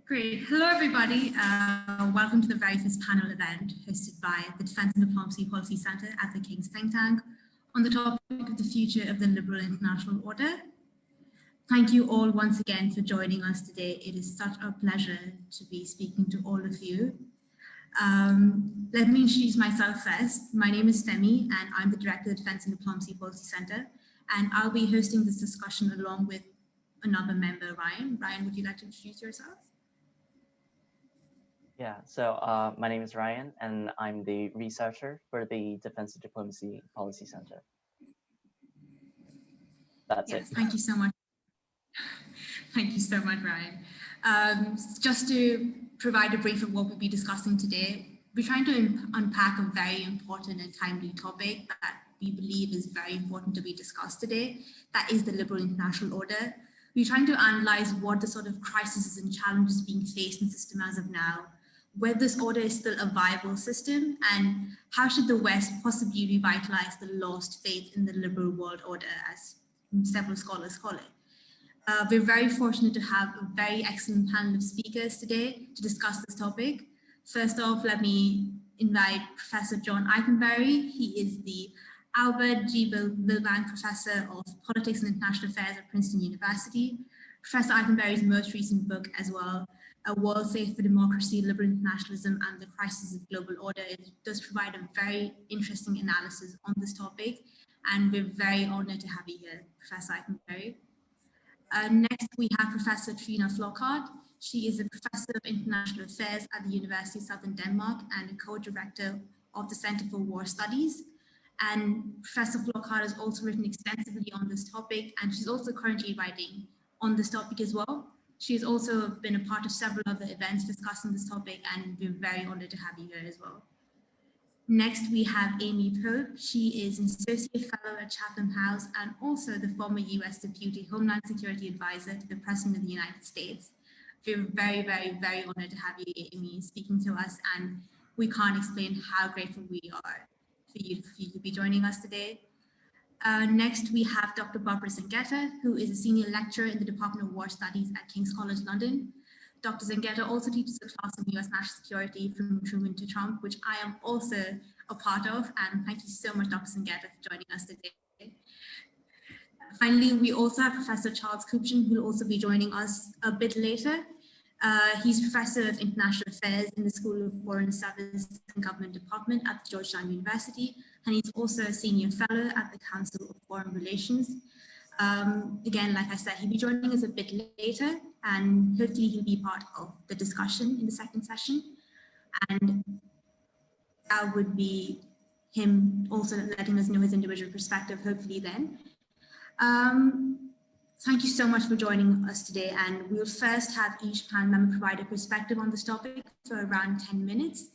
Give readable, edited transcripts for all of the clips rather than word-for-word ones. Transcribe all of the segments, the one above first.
Great. Hello, everybody. Welcome to the very first panel event hosted by the Defence and Diplomacy Policy Centre at the King's Think Tank on the topic of the future of the liberal international order. Thank you all once again for joining us today. It is such a pleasure to be speaking to all of you. Let me introduce myself first. My name is Femi, and I'm the Director of the Defence and Diplomacy Policy Centre, and I'll be hosting this discussion along with another member, Ryan. Ryan, would you like to introduce yourself? Yeah, so my name is Ryan, and I'm the researcher for the Defense and Diplomacy Policy Center. That's it. Thank you so much. Thank you so much, Ryan. Just to provide a brief of what we'll be discussing today, we're trying to unpack a very important and timely topic that we believe is very important to be discussed today. That is the liberal international order. We're trying to analyze what the sort of crises and challenges being faced in the system as of now, whether this order is still a viable system, and how should the West possibly revitalize the lost faith in the liberal world order, as several scholars call it. We're very fortunate to have a very excellent panel of speakers today to discuss this topic. First off, let me invite Professor John Ikenberry. He is the Albert G. Milbank Professor of Politics and International Affairs at Princeton University. Professor Ikenberry's most recent book as well, A World Safe for Democracy, Liberal Internationalism and the Crisis of Global Order, it does provide a very interesting analysis on this topic, and we're very honored to have you here, Professor Ikenberry. Next, we have Professor Trine Flockhart. She is a Professor of International Affairs at the University of Southern Denmark and a co-director of the Center for War Studies. And Professor Flockhart has also written extensively on this topic, and she's also currently writing on this topic as well. She's also been a part of several other events discussing this topic, and we're very honored to have you here as well. Next, we have Amy Pope. She is an Associate Fellow at Chatham House and also the former US Deputy Homeland Security Advisor to the President of the United States. We're very, very, very honored to have you, Amy, speaking to us, and we can't explain how grateful we are for you to be joining us today. Next, we have Dr. Barbara Zangetta, who is a senior lecturer in the Department of War Studies at King's College London. Dr. Zangetta also teaches a class on US national security from Truman to Trump, which I am also a part of. And thank you so much, Dr. Zangetta, for joining us today. Finally, we also have Professor Charles Kupchan, who will also be joining us a bit later. He's Professor of International Affairs in the School of Foreign Service and Government Department at Georgetown University, and he's also a Senior Fellow at the Council of Foreign Relations. Again, like I said, he'll be joining us a bit later, and hopefully he'll be part of the discussion in the second session. And that would be him also letting us know his individual perspective, hopefully then. Thank you so much for joining us today, and we'll first have each panel member provide a perspective on this topic for around 10 minutes,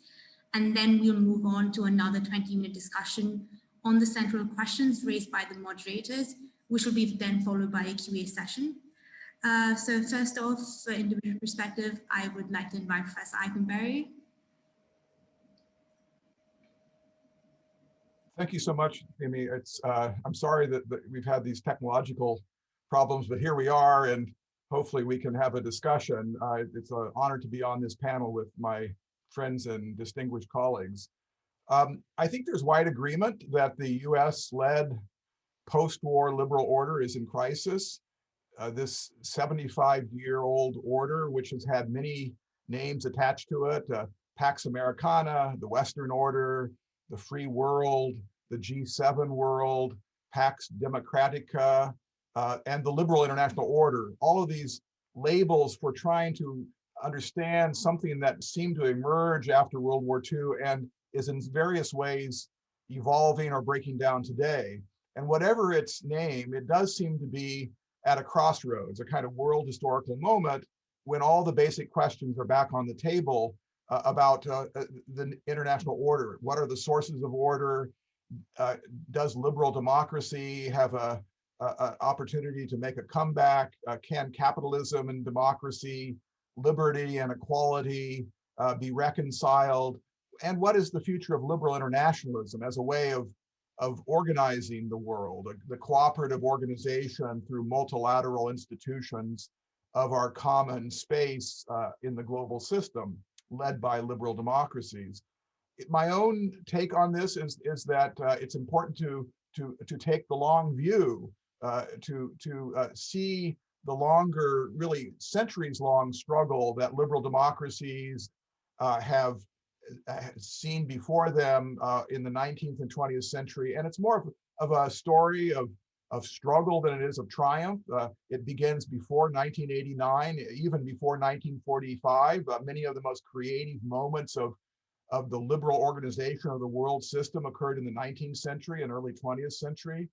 and then we'll move on to another 20-minute discussion on the central questions raised by the moderators, which will be then followed by a Q&A session. So first off, for individual perspective, I would like to invite Professor Ikenberry. Thank you so much, Amy. I'm sorry that we've had these technological problems, but here we are, and hopefully we can have a discussion. It's an honor to be on this panel with my friends and distinguished colleagues. I think there's wide agreement that the US-led post-war liberal order is in crisis. This 75-year-old order, which has had many names attached to it, Pax Americana, the Western Order, the Free World, the G7 World, Pax Democratica, and the Liberal International Order. All of these labels for trying to understand something that seemed to emerge after World War II and is in various ways evolving or breaking down today. And whatever its name, it does seem to be at a crossroads, a kind of world historical moment when all the basic questions are back on the table about the international order. What are the sources of order? Does liberal democracy have a opportunity to make a comeback? Can capitalism and democracy, liberty and equality be reconciled? And what is the future of liberal internationalism as a way of organizing the world, the cooperative organization through multilateral institutions of our common space in the global system led by liberal democracies. My own take on this is that it's important to take the long view, to see the longer, really centuries-long struggle that liberal democracies have seen before them in the 19th and 20th century. And it's more of a story of struggle than it is of triumph. It begins before 1989, even before 1945. Many of the most creative moments of the liberal organization of the world system occurred in the 19th century and early 20th century.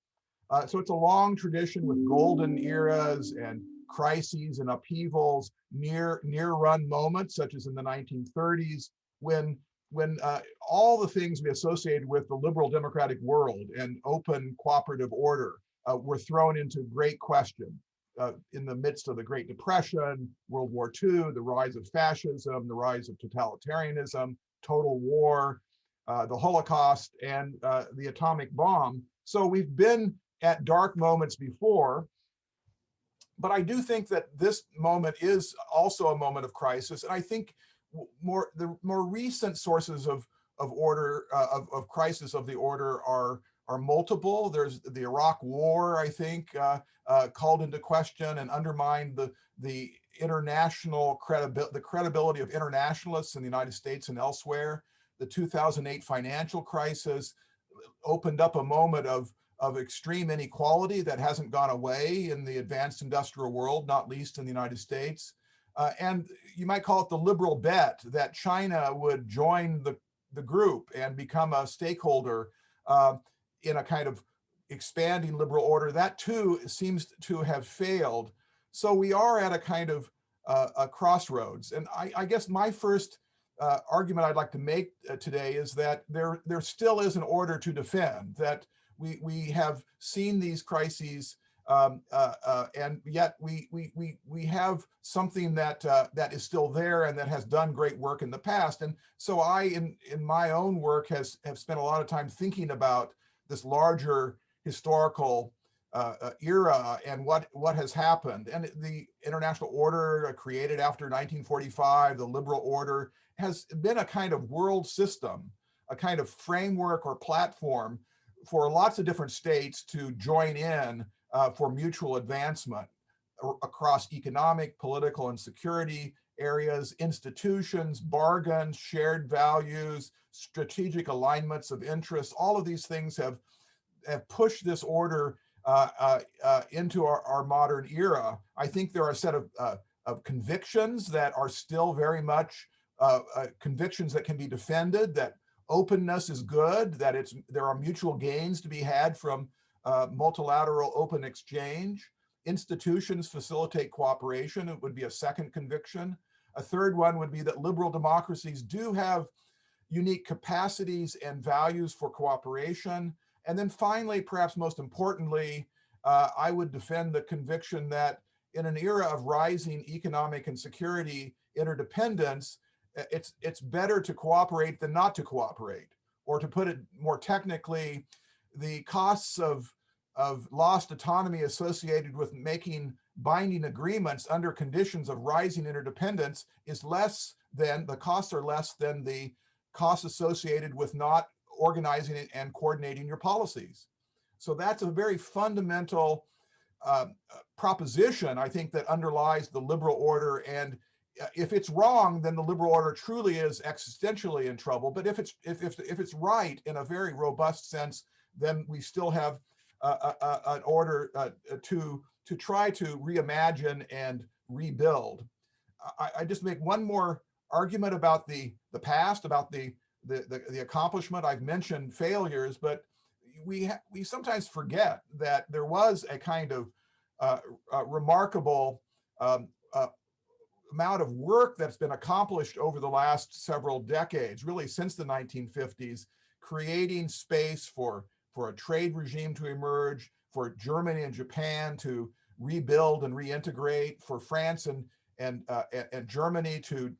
So it's a long tradition with golden eras and crises and upheavals, near run moments, such as in the 1930s, when all the things we associated with the liberal democratic world and open cooperative order were thrown into great question. In the midst of the Great Depression, World War II, the rise of fascism, the rise of totalitarianism, total war, the Holocaust, and the atomic bomb. So we've been at dark moments before, but I do think that this moment is also a moment of crisis. And I think the more recent sources of order, of crisis of the order are multiple. There's the Iraq War, I think, called into question and undermined the international credibility of internationalists in the United States and elsewhere. The 2008 financial crisis opened up a moment of extreme inequality that hasn't gone away in the advanced industrial world, not least in the United States. And you might call it the liberal bet that China would join the group and become a stakeholder in a kind of expanding liberal order. That too seems to have failed. So we are at a kind of a crossroads. And I guess my first argument I'd like to make today is that there still is an order to defend, that we have seen these crises, and yet we have something that is still there and that has done great work in the past. And so I, in my own work, have spent a lot of time thinking about this larger historical era and what has happened. And the international order created after 1945, the liberal order, has been a kind of world system, a kind of framework or platform for lots of different states to join in for mutual advancement across economic, political, and security areas, institutions, bargains, shared values, strategic alignments of interest. All of these things have pushed this order into our modern era. I think there are a set of convictions that are still very much convictions that can be defended, that openness is good, that there are mutual gains to be had from multilateral open exchange. Institutions facilitate cooperation. It would be a second conviction. A third one would be that liberal democracies do have unique capacities and values for cooperation. And then finally, perhaps most importantly, I would defend the conviction that in an era of rising economic and security interdependence, it's better to cooperate than not to cooperate. Or to put it more technically, the costs of lost autonomy associated with making binding agreements under conditions of rising interdependence is less than, the costs are less than the costs associated with not organizing it and coordinating your policies. So that's a very fundamental proposition, I think, that underlies the liberal order. And if it's wrong, then the liberal order truly is existentially in trouble. But if it's right in a very robust sense, then we still have an order to try to reimagine and rebuild. I just make one more argument about the past, about the accomplishment. I've mentioned failures, but we sometimes forget that there was a kind of remarkable amount of work that's been accomplished over the last several decades, really since the 1950s, creating space for a trade regime to emerge, for Germany and Japan to rebuild and reintegrate, for France and Germany to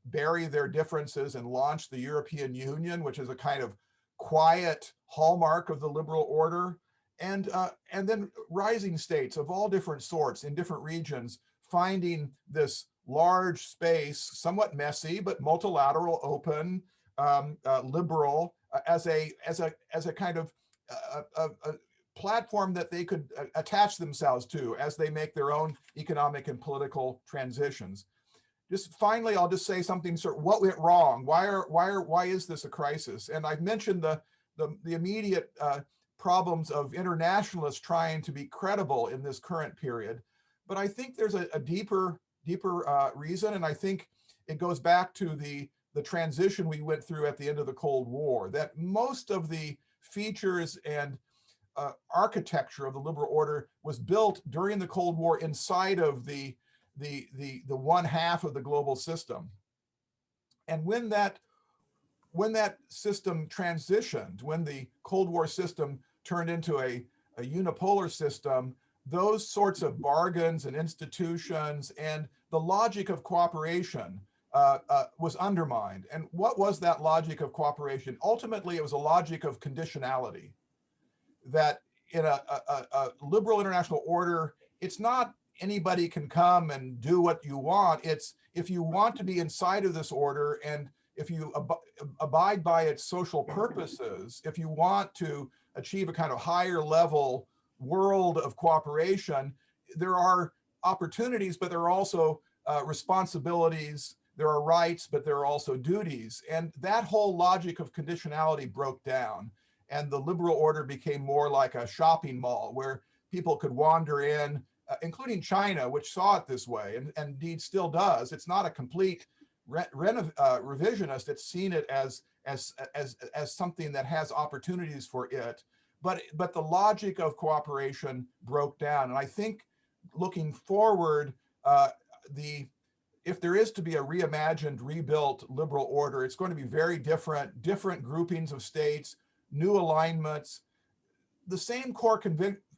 bury their differences and launch the European Union, which is a kind of quiet hallmark of the liberal order, and then rising states of all different sorts in different regions finding this large space, somewhat messy, but multilateral, open, liberal, as a kind of a platform that they could attach themselves to as they make their own economic and political transitions. Just finally, I'll just say something. Sort of what went wrong? Why is this a crisis? And I've mentioned the immediate problems of internationalists trying to be credible in this current period, but I think there's a deeper reason, and I think it goes back to the transition we went through at the end of the Cold War. That most of the features and architecture of the liberal order was built during the Cold War inside of the one half of the global system. And when that system transitioned, when the Cold War system turned into a unipolar system, those sorts of bargains and institutions and the logic of cooperation was undermined. And what was that logic of cooperation? Ultimately, it was a logic of conditionality. That in a liberal international order, it's not anybody can come and do what you want. It's if you want to be inside of this order, and if you abide by its social purposes, if you want to achieve a kind of higher level world of cooperation, there are opportunities, but there are also responsibilities, there are rights, but there are also duties. And that whole logic of conditionality broke down. And the liberal order became more like a shopping mall where people could wander in, including China, which saw it this way, and indeed still does. It's not a complete revisionist. It's seen it as something that has opportunities for it. But the logic of cooperation broke down. And I think looking forward, if there is to be a reimagined, rebuilt liberal order, it's going to be very different groupings of states, new alignments, the same core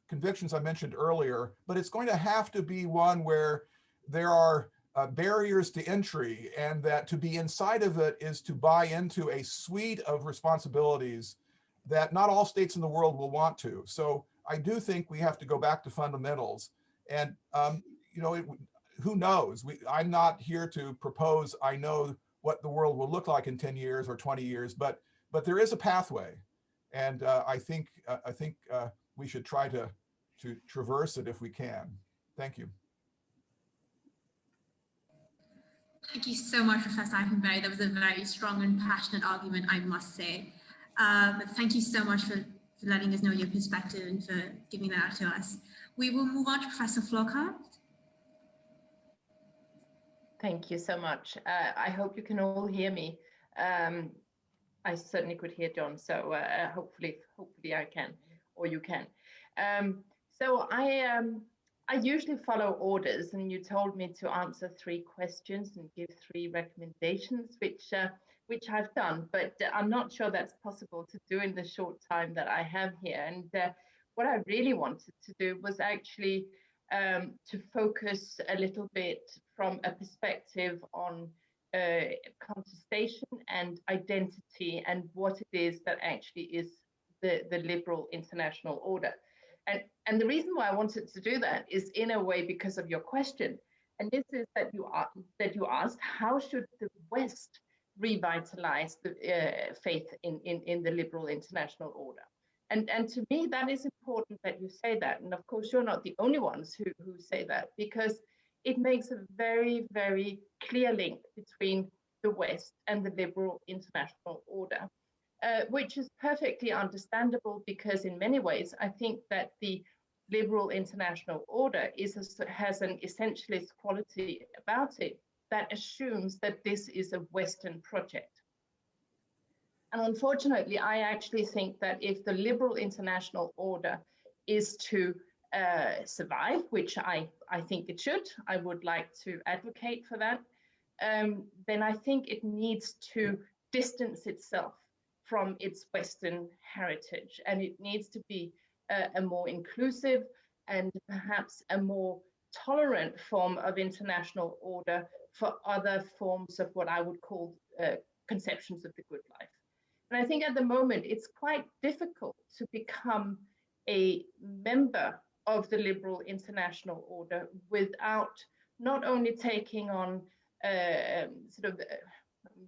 convictions I mentioned earlier, but it's going to have to be one where there are barriers to entry, and that to be inside of it is to buy into a suite of responsibilities that not all states in the world will want to. So I do think we have to go back to fundamentals. And who knows? I'm not here to propose I know what the world will look like in 10 years or 20 years, but there is a pathway. And I think we should try to traverse it if we can. Thank you. Thank you so much, Professor Ikenberry. That was a very strong and passionate argument, I must say. But thank you so much for letting us know your perspective and for giving that out to us. We will move on to Professor Flockhart. Thank you so much. I hope you can all hear me. I certainly could hear John, so hopefully I can, or you can. So I usually follow orders, and you told me to answer 3 questions and give 3 recommendations, which I've done, but I'm not sure that's possible to do in the short time that I have here. And what I really wanted to do was actually to focus a little bit from a perspective on contestation and identity, and what it is that actually is the liberal international order. And the reason why I wanted to do that is in a way because of your question. And this is that you asked, how should the West revitalize the faith in the liberal international order? And to me, that is important that you say that. And of course, you're not the only ones who say that, because it makes a very, very clear link between the West and the liberal international order, which is perfectly understandable, because in many ways, I think that the liberal international order has an essentialist quality about it that assumes that this is a Western project. And unfortunately, I actually think that if the liberal international order is to survive, which I think it should, I would like to advocate for that, then I think it needs to distance itself from its Western heritage, and it needs to be a more inclusive and perhaps a more tolerant form of international order for other forms of what I would call conceptions of the good life. And I think at the moment it's quite difficult to become a member of the liberal international order without not only taking on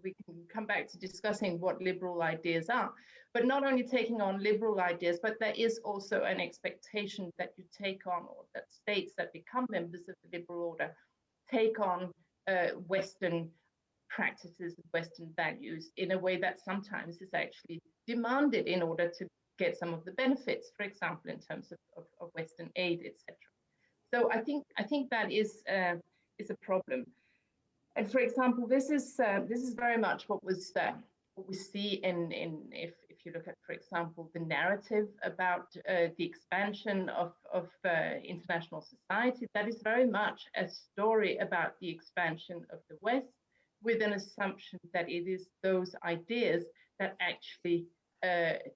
we can come back to discussing what liberal ideas are, but not only taking on liberal ideas, but there is also an expectation that you take on, or that states that become members of the liberal order take on Western practices and Western values in a way that sometimes is actually demanded in order to get some of the benefits, for example, in terms of Western aid, etc. So I think that is a problem. And for example, this is very much what we see in if you look at, for example, the narrative about the expansion of international society. That is very much a story about the expansion of the West, with an assumption that it is those ideas that actually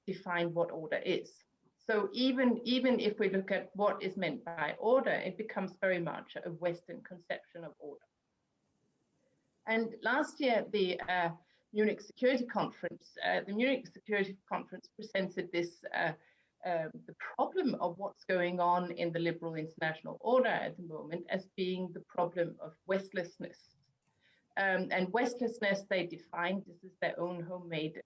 define what order is. So even if we look at what is meant by order, it becomes very much a Western conception of order. And last year, the Munich Security Conference, presented this the problem of what's going on in the liberal international order at the moment as being the problem of Westlessness. And Westlessness, they defined, this is their own homemade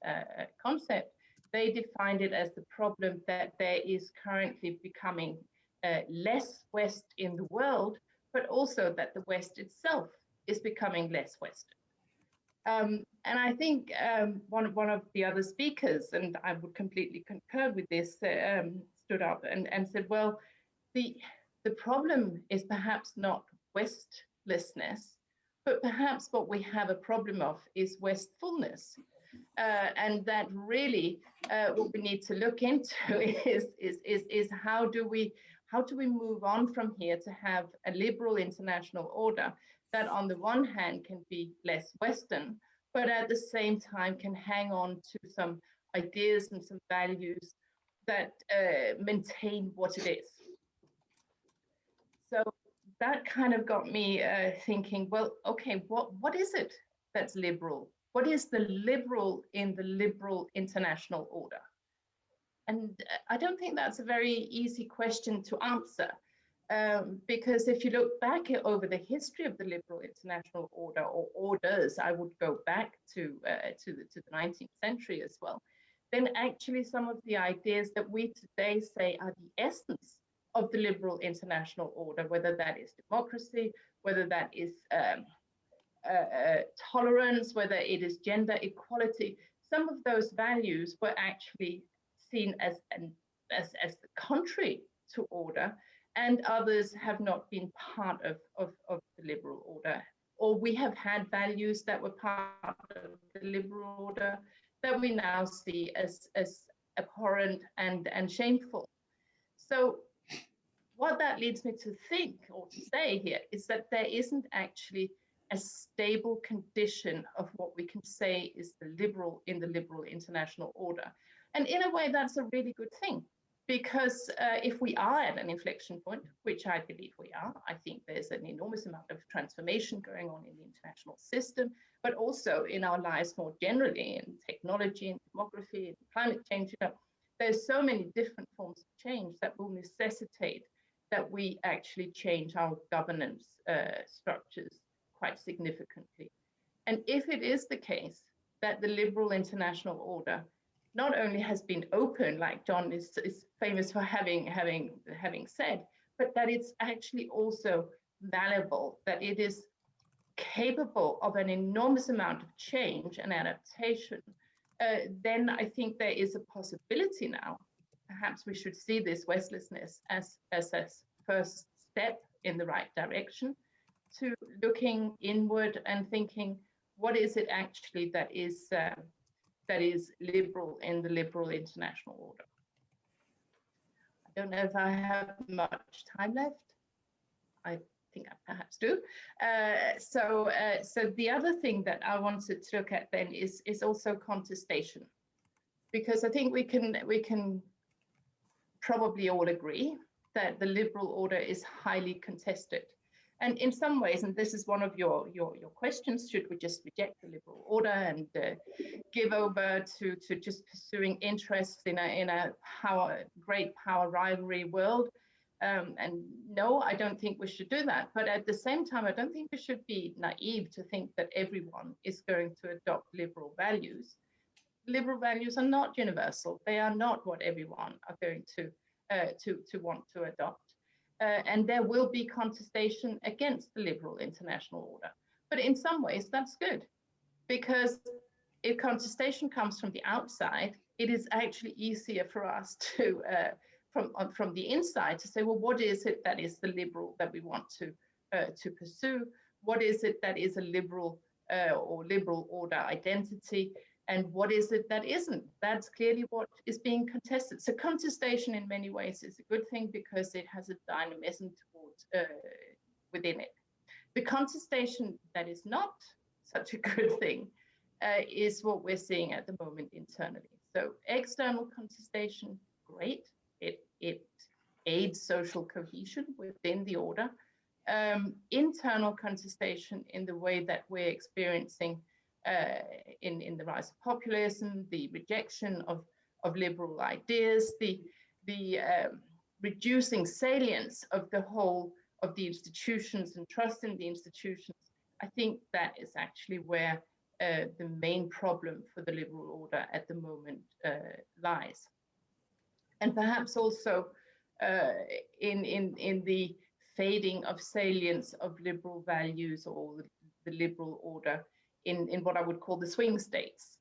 concept, they defined it as the problem that there is currently becoming less West in the world, but also that the West itself is becoming less Western. And I think one of the other speakers, and I would completely concur with this, stood up and said, well, the problem is perhaps not Westlessness, but perhaps what we have a problem of is Westfulness. And that really what we need to look into is how do we move on from here to have a liberal international order that on the one hand can be less Western, but at the same time can hang on to some ideas and some values that maintain what it is. So that kind of got me thinking, well, okay, what is it that's liberal? What is the liberal in the liberal international order? And I don't think that's a very easy question to answer. Because if you look back over the history of the liberal international order, or orders, I would go back to the 19th century as well, then actually some of the ideas that we today say are the essence of the liberal international order, whether that is democracy, whether that is tolerance, whether it is gender equality, some of those values were actually seen as the contrary to order, and others have not been part of the liberal order. Or we have had values that were part of the liberal order that we now see as abhorrent and shameful. So what that leads me to think or to say here is that there isn't actually a stable condition of what we can say is the liberal in the liberal international order. And in a way, that's a really good thing. Because if we are at an inflection point, which I believe we are, I think there's an enormous amount of transformation going on in the international system, but also in our lives more generally, in technology and demography and climate change. You know, there's so many different forms of change that will necessitate that we actually change our governance structures quite significantly. And if it is the case that the liberal international order not only has been open, like John is famous for having said, but that it's actually also malleable, that it is capable of an enormous amount of change and adaptation, then I think there is a possibility now. Perhaps we should see this Westlessness as a first step in the right direction to looking inward and thinking, what is it actually that is liberal in the liberal international order? I don't know if I have much time left. I think I perhaps do. So the other thing that I wanted to look at then is also contestation, because I think we can probably all agree that the liberal order is highly contested. And in some ways, and this is one of your questions, should we just reject the liberal order and give over to just pursuing interests in a great power rivalry world? And no, I don't think we should do that. But at the same time, I don't think we should be naive to think that everyone is going to adopt liberal values. Liberal values are not universal. They are not what everyone are going to want to adopt. And there will be contestation against the liberal international order. But in some ways, that's good, because if contestation comes from the outside, it is actually easier for us to, from the inside, to say, well, what is it that is the liberal that we want to pursue? What is it that is a liberal or liberal order identity? And what is it that isn't? That's clearly what is being contested. So contestation in many ways is a good thing because it has a dynamism towards within it. The contestation that is not such a good thing is what we're seeing at the moment internally. So external contestation, great. It aids social cohesion within the order. Internal contestation in the way that we're experiencing in the rise of populism, the rejection of liberal ideas, the reducing salience of the whole of the institutions and trust in the institutions. I think that is actually where the main problem for the liberal order at the moment lies. And perhaps also in the fading of salience of liberal values or the liberal order in what I would call the swing states.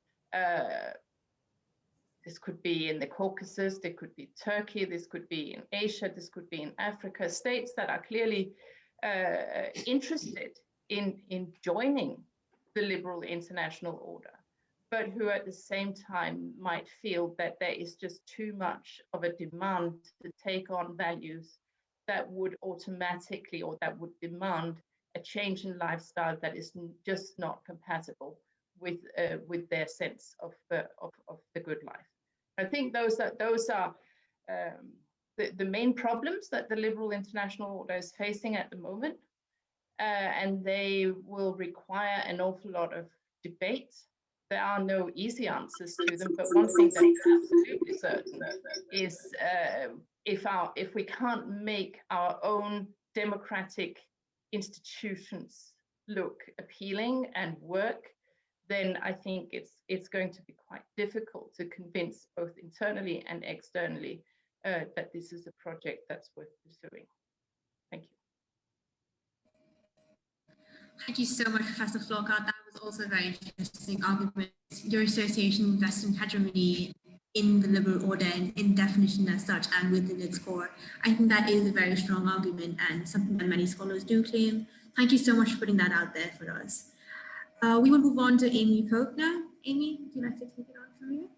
This could be in the Caucasus, there could be Turkey, this could be in Asia, this could be in Africa, states that are clearly interested in joining the liberal international order, but who at the same time might feel that there is just too much of a demand to take on values that would automatically, or that would demand a change in lifestyle that is just not compatible with their sense of the good life. I think those are the main problems that the liberal international order is facing at the moment, and they will require an awful lot of debate. There are no easy answers to them, but one thing that is absolutely certain is if we can't make our own democratic institutions look appealing and work, then I think it's going to be quite difficult to convince both internally and externally that this is a project that's worth pursuing. Thank you. Thank you so much, Professor Flockhart. That was also a very interesting argument. Your association with Western hegemony in the liberal order and in definition as such and within its core. I think that is a very strong argument and something that many scholars do claim. Thank you so much for putting that out there for us. We will move on to Amy Pope now. Amy, would you like to take it on from here?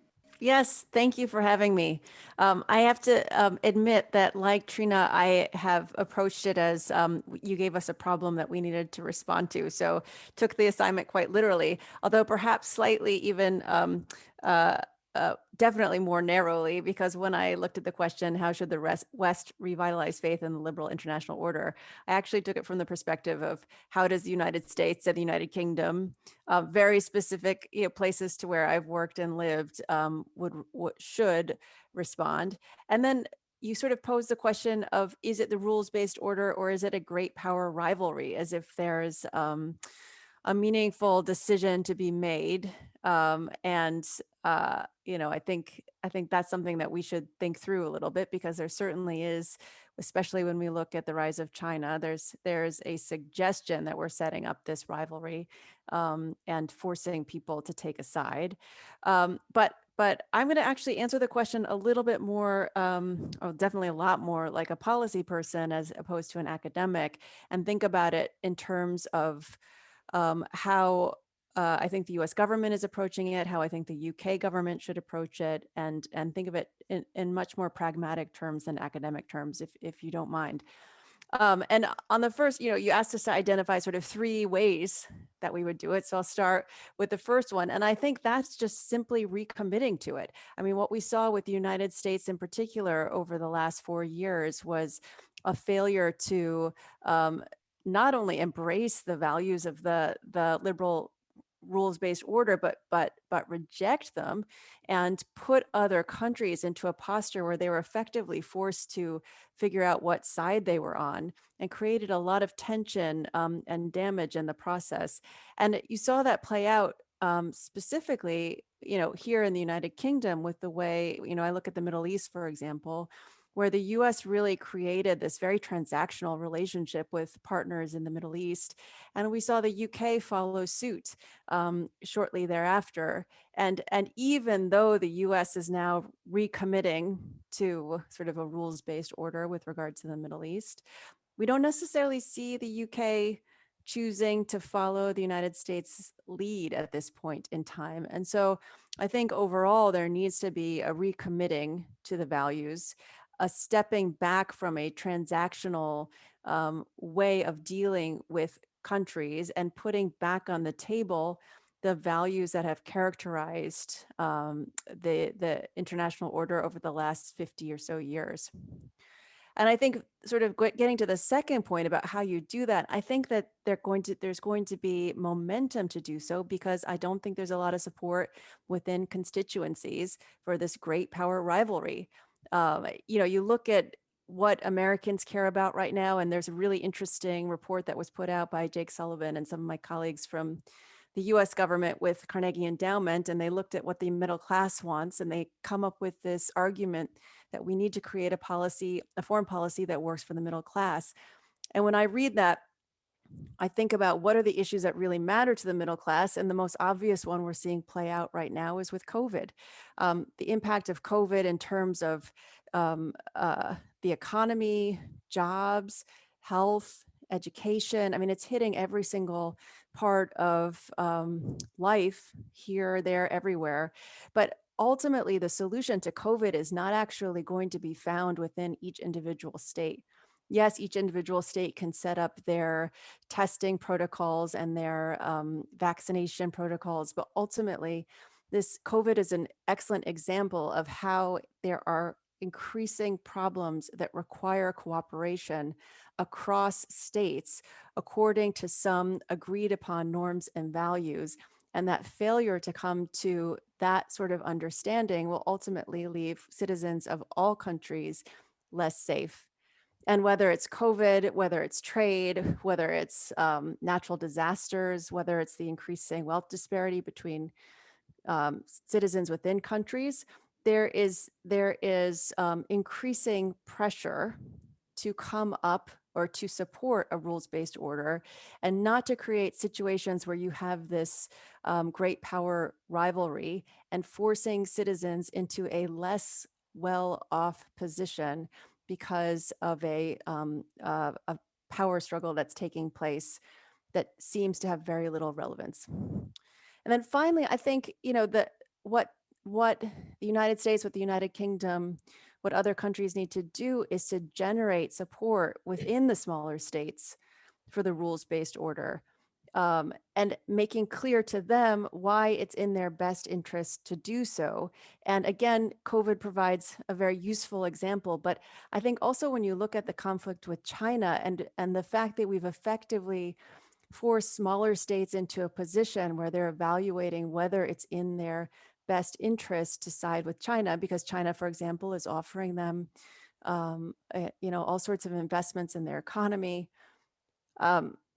Yes, thank you for having me. I have to admit that, like Trine, I have approached it as you gave us a problem that we needed to respond to. So took the assignment quite literally, although perhaps slightly even definitely more narrowly, because when I looked at the question, how should the West revitalize faith in the liberal international order, I actually took it from the perspective of how does the United States and the United Kingdom, very specific places to where I've worked and lived, should respond. And then you sort of pose the question of, is it the rules-based order or is it a great power rivalry, as if there's a meaningful decision to be made. I think that's something that we should think through a little bit, because there certainly is, especially when we look at the rise of China, there's a suggestion that we're setting up this rivalry and forcing people to take a side. But I'm going to actually answer the question a little bit more, or definitely a lot more like a policy person as opposed to an academic, and think about it in terms of how I think the US government is approaching it, how I think the UK government should approach it, and think of it in much more pragmatic terms than academic terms, if you don't mind. And on the first, you asked us to identify sort of 3 ways that we would do it. So I'll start with the first one. And I think that's just simply recommitting to it. I mean, what we saw with the United States in particular over the last 4 years was a failure to not only embrace the values of the liberal rules-based order, but reject them and put other countries into a posture where they were effectively forced to figure out what side they were on, and created a lot of tension and damage in the process. And you saw that play out specifically, here in the United Kingdom with the way, I look at the Middle East, for example, where the US really created this very transactional relationship with partners in the Middle East. And we saw the UK follow suit shortly thereafter. And even though the US is now recommitting to sort of a rules-based order with regard to the Middle East, we don't necessarily see the UK choosing to follow the United States lead at this point in time. And so I think overall there needs to be a recommitting to the values, a stepping back from a transactional way of dealing with countries, and putting back on the table the values that have characterized the international order over the last 50 or so years. And I think sort of getting to the second point about how you do that, I think that there's going to be momentum to do so, because I don't think there's a lot of support within constituencies for this great power rivalry. You look at what Americans care about right now, and there's a really interesting report that was put out by Jake Sullivan and some of my colleagues from the US government with Carnegie Endowment, and they looked at what the middle class wants, and they come up with this argument that we need to create a foreign policy that works for the middle class. And when I read that, I think about what are the issues that really matter to the middle class. And the most obvious one we're seeing play out right now is with COVID. The impact of COVID in terms of the economy, jobs, health, education. I mean, it's hitting every single part of life here, there, everywhere. But ultimately, the solution to COVID is not actually going to be found within each individual state. Yes, each individual state can set up their testing protocols and their vaccination protocols, but ultimately, this COVID is an excellent example of how there are increasing problems that require cooperation across states according to some agreed upon norms and values. And that failure to come to that sort of understanding will ultimately leave citizens of all countries less safe. And whether it's COVID, whether it's trade, whether it's natural disasters, whether it's the increasing wealth disparity between citizens within countries, there is increasing pressure to come up or to support a rules-based order, and not to create situations where you have this great power rivalry and forcing citizens into a less well-off position because of a power struggle that's taking place that seems to have very little relevance. And then finally, I think, what the United States, what the United Kingdom, what other countries need to do is to generate support within the smaller states for the rules-based order, and making clear to them why it's in their best interest to do so. And again, COVID provides a very useful example, but I think also when you look at the conflict with China and the fact that we've effectively force smaller states into a position where they're evaluating whether it's in their best interest to side with China, because China, for example, is offering them, all sorts of investments in their economy.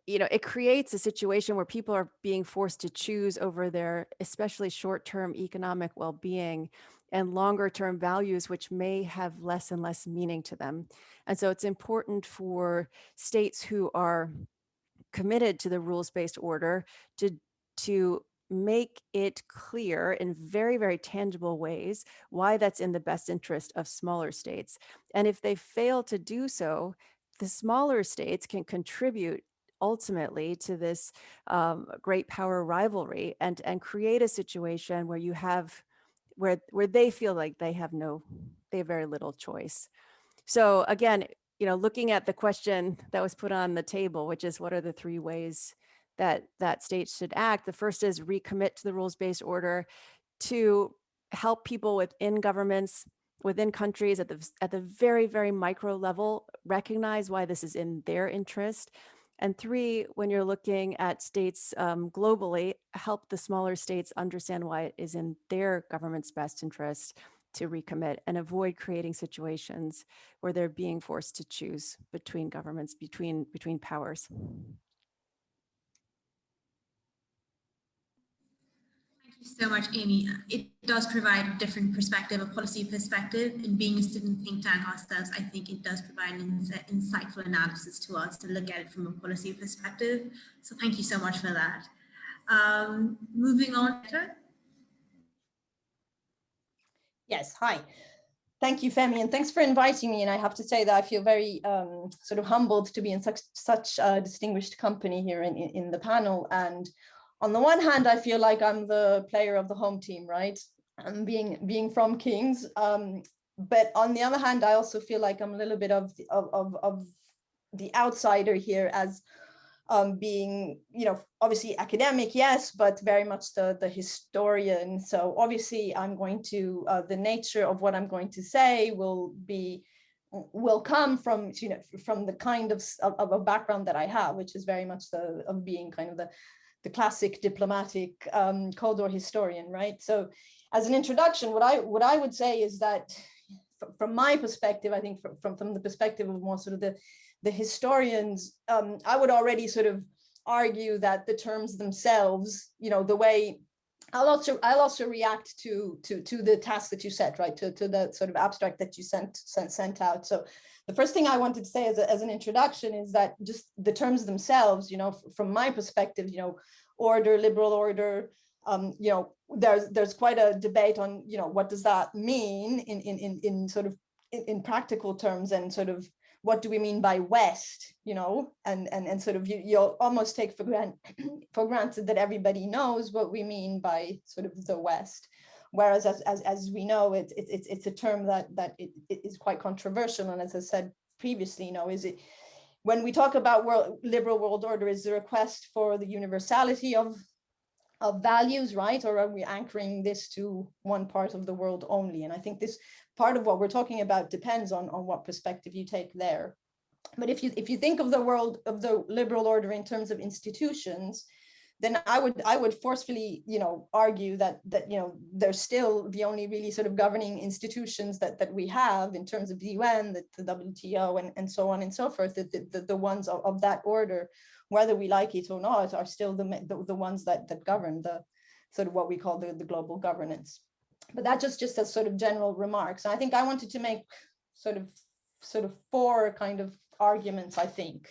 It creates a situation where people are being forced to choose over their especially short-term economic well-being and longer-term values, which may have less and less meaning to them. And so it's important for states who are committed to the rules-based order to make it clear in very, very tangible ways why that's in the best interest of smaller states. And if they fail to do so, the smaller states can contribute ultimately to this great power rivalry and create a situation where you have where they feel like they have very little choice. So again, looking at the question that was put on the table, which is what are the three ways that states should act? The first is recommit to the rules-based order, to help people within governments, within countries at the very, very micro level, recognize why this is in their interest, And 3, when you're looking at states globally, help the smaller states understand why it is in their government's best interest to recommit and avoid creating situations where they're being forced to choose between governments, between powers. Thank you so much, Amy. It does provide a different perspective, a policy perspective, and being a student think tank ourselves, I think it does provide an insightful analysis to us to look at it from a policy perspective. So thank you so much for that. Moving on. Yes, hi. Thank you, Femi, and thanks for inviting me. And I have to say that I feel very sort of humbled to be in such distinguished company here in the panel. And on the one hand, I feel like I'm the player of the home team, right? And being from King's. But on the other hand, I also feel like I'm a little bit of the outsider here, as being, you know, obviously academic, yes, but very much the historian. So obviously I'm going to, the nature of what I'm going to say will come from, you know, from the kind of a background that I have, which is very much of being kind of the classic diplomatic Cold War historian, right? So as an introduction, what I would say is that from my perspective, I think from the perspective of more sort of the historians, I would already sort of argue that the terms themselves, you know, the way I'll also react to the task that you set, right, to the sort of abstract that you sent out. So the first thing I wanted to say as an introduction is that just the terms themselves, you know, from my perspective, you know, order, liberal order, you know, there's quite a debate on, you know, what does that mean in sort of in practical terms, and sort of what do we mean by West, you know, and sort of you'll almost take for granted that everybody knows what we mean by sort of the West, whereas as we know, it's a term that it is quite controversial. And as I said previously, you know, is it, when we talk about liberal world order, is the request for the universality of values, right? Or are we anchoring this to one part of the world only? And I think this part of what we're talking about depends on what perspective you take there. But if you think of the world of the liberal order in terms of institutions, then I would forcefully, you know, argue that you know, they're still the only really sort of governing institutions that we have in terms of the UN, the WTO, and so on and so forth. The ones of that order, whether we like it or not, are still the ones that govern the sort of what we call the global governance. But that just as sort of general remarks. And I think I wanted to make sort of 4 kind of arguments, I think.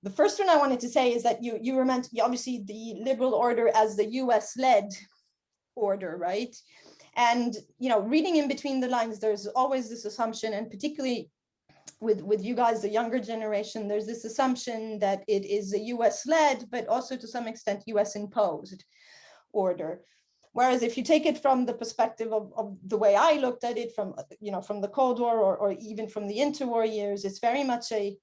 The first one I wanted to say is that you were meant, obviously, the liberal order as the US-led order, right? And, you know, reading in between the lines, there's always this assumption, and particularly with you guys, the younger generation, there's this assumption that it is a US-led, but also to some extent US-imposed order. Whereas if you take it from the perspective of the way I looked at it, from, you know, from the Cold War or even from the interwar years, it's very much a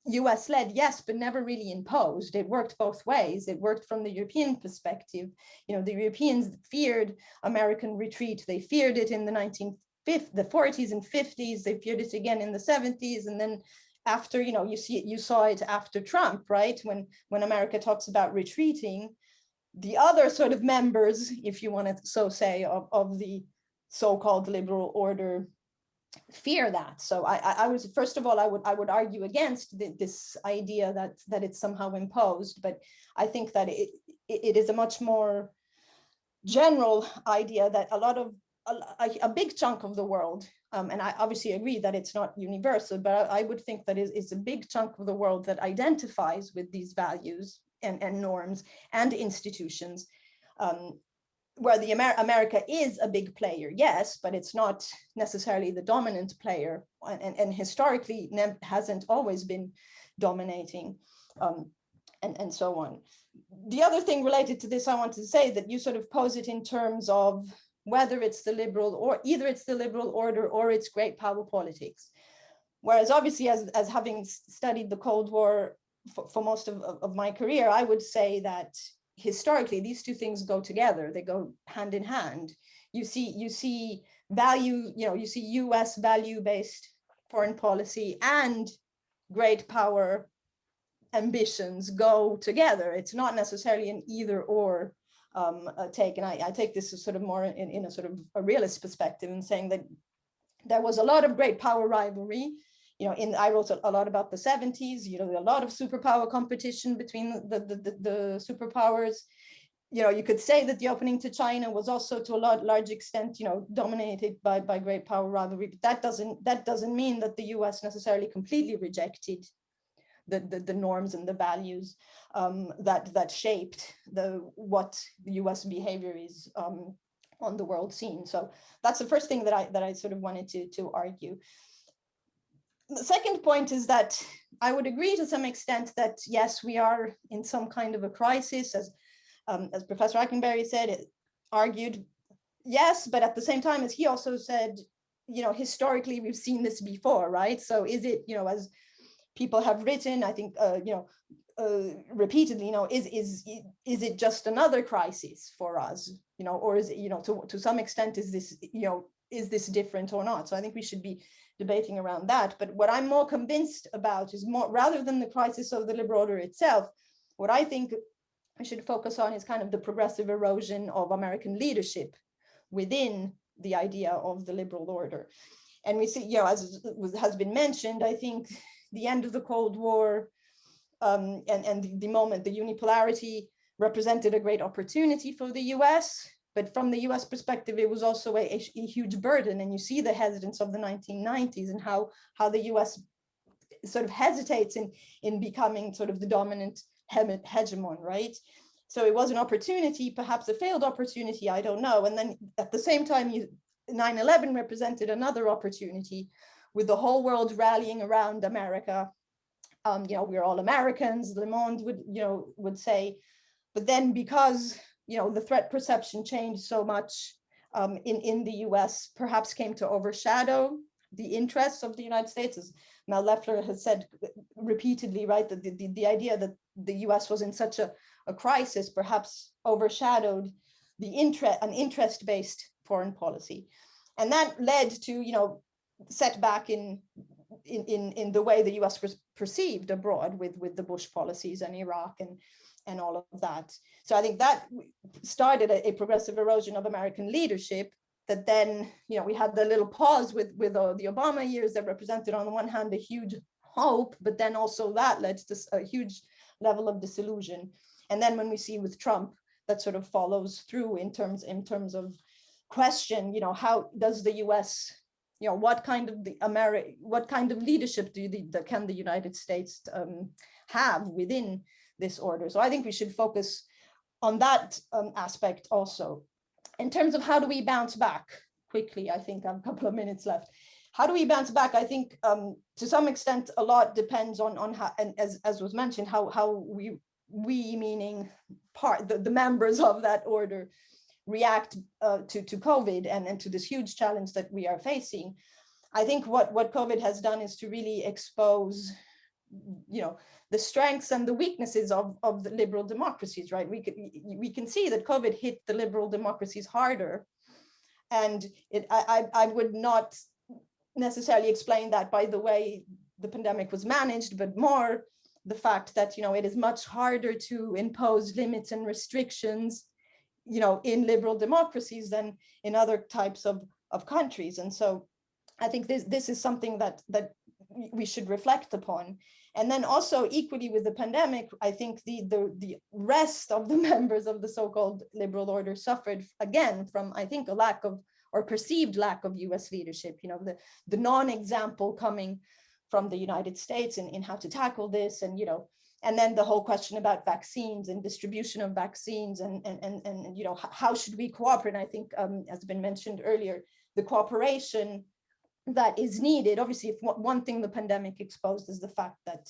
US-led, yes, but never really imposed. It worked both ways. It worked from the European perspective. You know, the Europeans feared American retreat. They feared it in the 40s and 50s. They feared it again in the 70s. And then after, you know, you saw it after Trump, right? When America talks about retreating, the other sort of members, if you want to so say, of the so-called liberal order fear that. So I was, first of all, I would argue against this idea that it's somehow imposed, but I think that it is a much more general idea that a big chunk of the world, and I obviously agree that it's not universal, but I would think that it's a big chunk of the world that identifies with these values and norms and institutions, where the America is a big player, yes, but it's not necessarily the dominant player, and historically hasn't always been dominating, and so on. The other thing related to this, I want to say that you sort of pose it in terms of whether it's the liberal, or either it's the liberal order or it's great power politics. Whereas obviously, as having studied the Cold War for most of my career, I would say that historically these two things go together. They go hand in hand. You see value, you know, you see US value-based foreign policy and great power ambitions go together. It's not necessarily an either or take. And I take this as sort of more in a sort of a realist perspective, and saying that there was a lot of great power rivalry. I wrote a lot about the 70s, a lot of superpower competition between the superpowers. You could say that the opening to China was also to a large extent, dominated by great power rivalry, but that doesn't mean that the US necessarily completely rejected the norms and the values that shaped what the US behavior is on the world scene. So that's the first thing that I sort of wanted to argue. The second point is that I would agree to some extent that yes, we are in some kind of a crisis, as Professor Ikenberry said, it argued, yes, but at the same time, as he also said, historically we've seen this before, right? So is it, as people have written, I think, repeatedly, is it just another crisis for us, or is it, to some extent, is this different or not? So I think we should be debating around that. But what I'm more convinced about is more, rather than the crisis of the liberal order itself, what I think we should focus on is kind of the progressive erosion of American leadership within the idea of the liberal order. And we see, as has been mentioned, I think the end of the Cold War and the moment, the unipolarity represented a great opportunity for the US, but from the US perspective, it was also a huge burden. And you see the hesitance of the 1990s and how the US sort of hesitates in becoming sort of the dominant hegemon, right? So it was an opportunity, perhaps a failed opportunity, I don't know. And then at the same time, 9/11 represented another opportunity, with the whole world rallying around America. We're all Americans, Le Monde would say. But then because the threat perception changed so much in the US, perhaps came to overshadow the interests of the United States, as Mel Leffler has said repeatedly, right? That the idea that the US was in such a crisis perhaps overshadowed an interest-based foreign policy. And that led to, setback in the way the US was perceived abroad with the Bush policies and Iraq and all of that. So I think that started a progressive erosion of American leadership that then, we had the little pause with the Obama years that represented, on the one hand, a huge hope, but then also that led to a huge level of disillusion. And then when we see with Trump, that sort of follows through in terms of question, how does the US, what kind of leadership can the United States have within this order? So I think we should focus on that aspect also. In terms of how do we bounce back quickly, I think I have a couple of minutes left. How do we bounce back? I think to some extent, a lot depends on how, and as was mentioned, how we meaning the members of that order react to COVID and to this huge challenge that we are facing. I think what COVID has done is to really expose, the strengths and the weaknesses of the liberal democracies, right? We can see that COVID hit the liberal democracies harder, and I would not necessarily explain that by the way the pandemic was managed, but more the fact that it is much harder to impose limits and restrictions in liberal democracies than in other types of countries. And so I think this is something that we should reflect upon. And then also equally with the pandemic, I think the rest of the members of the so-called liberal order suffered again from, I think, a lack of, or perceived lack of US leadership, the non-example coming from the United States in how to tackle this, and and then the whole question about vaccines and distribution of vaccines and how should we cooperate? And I think, as been mentioned earlier, the cooperation that is needed. Obviously, if one thing the pandemic exposed is the fact that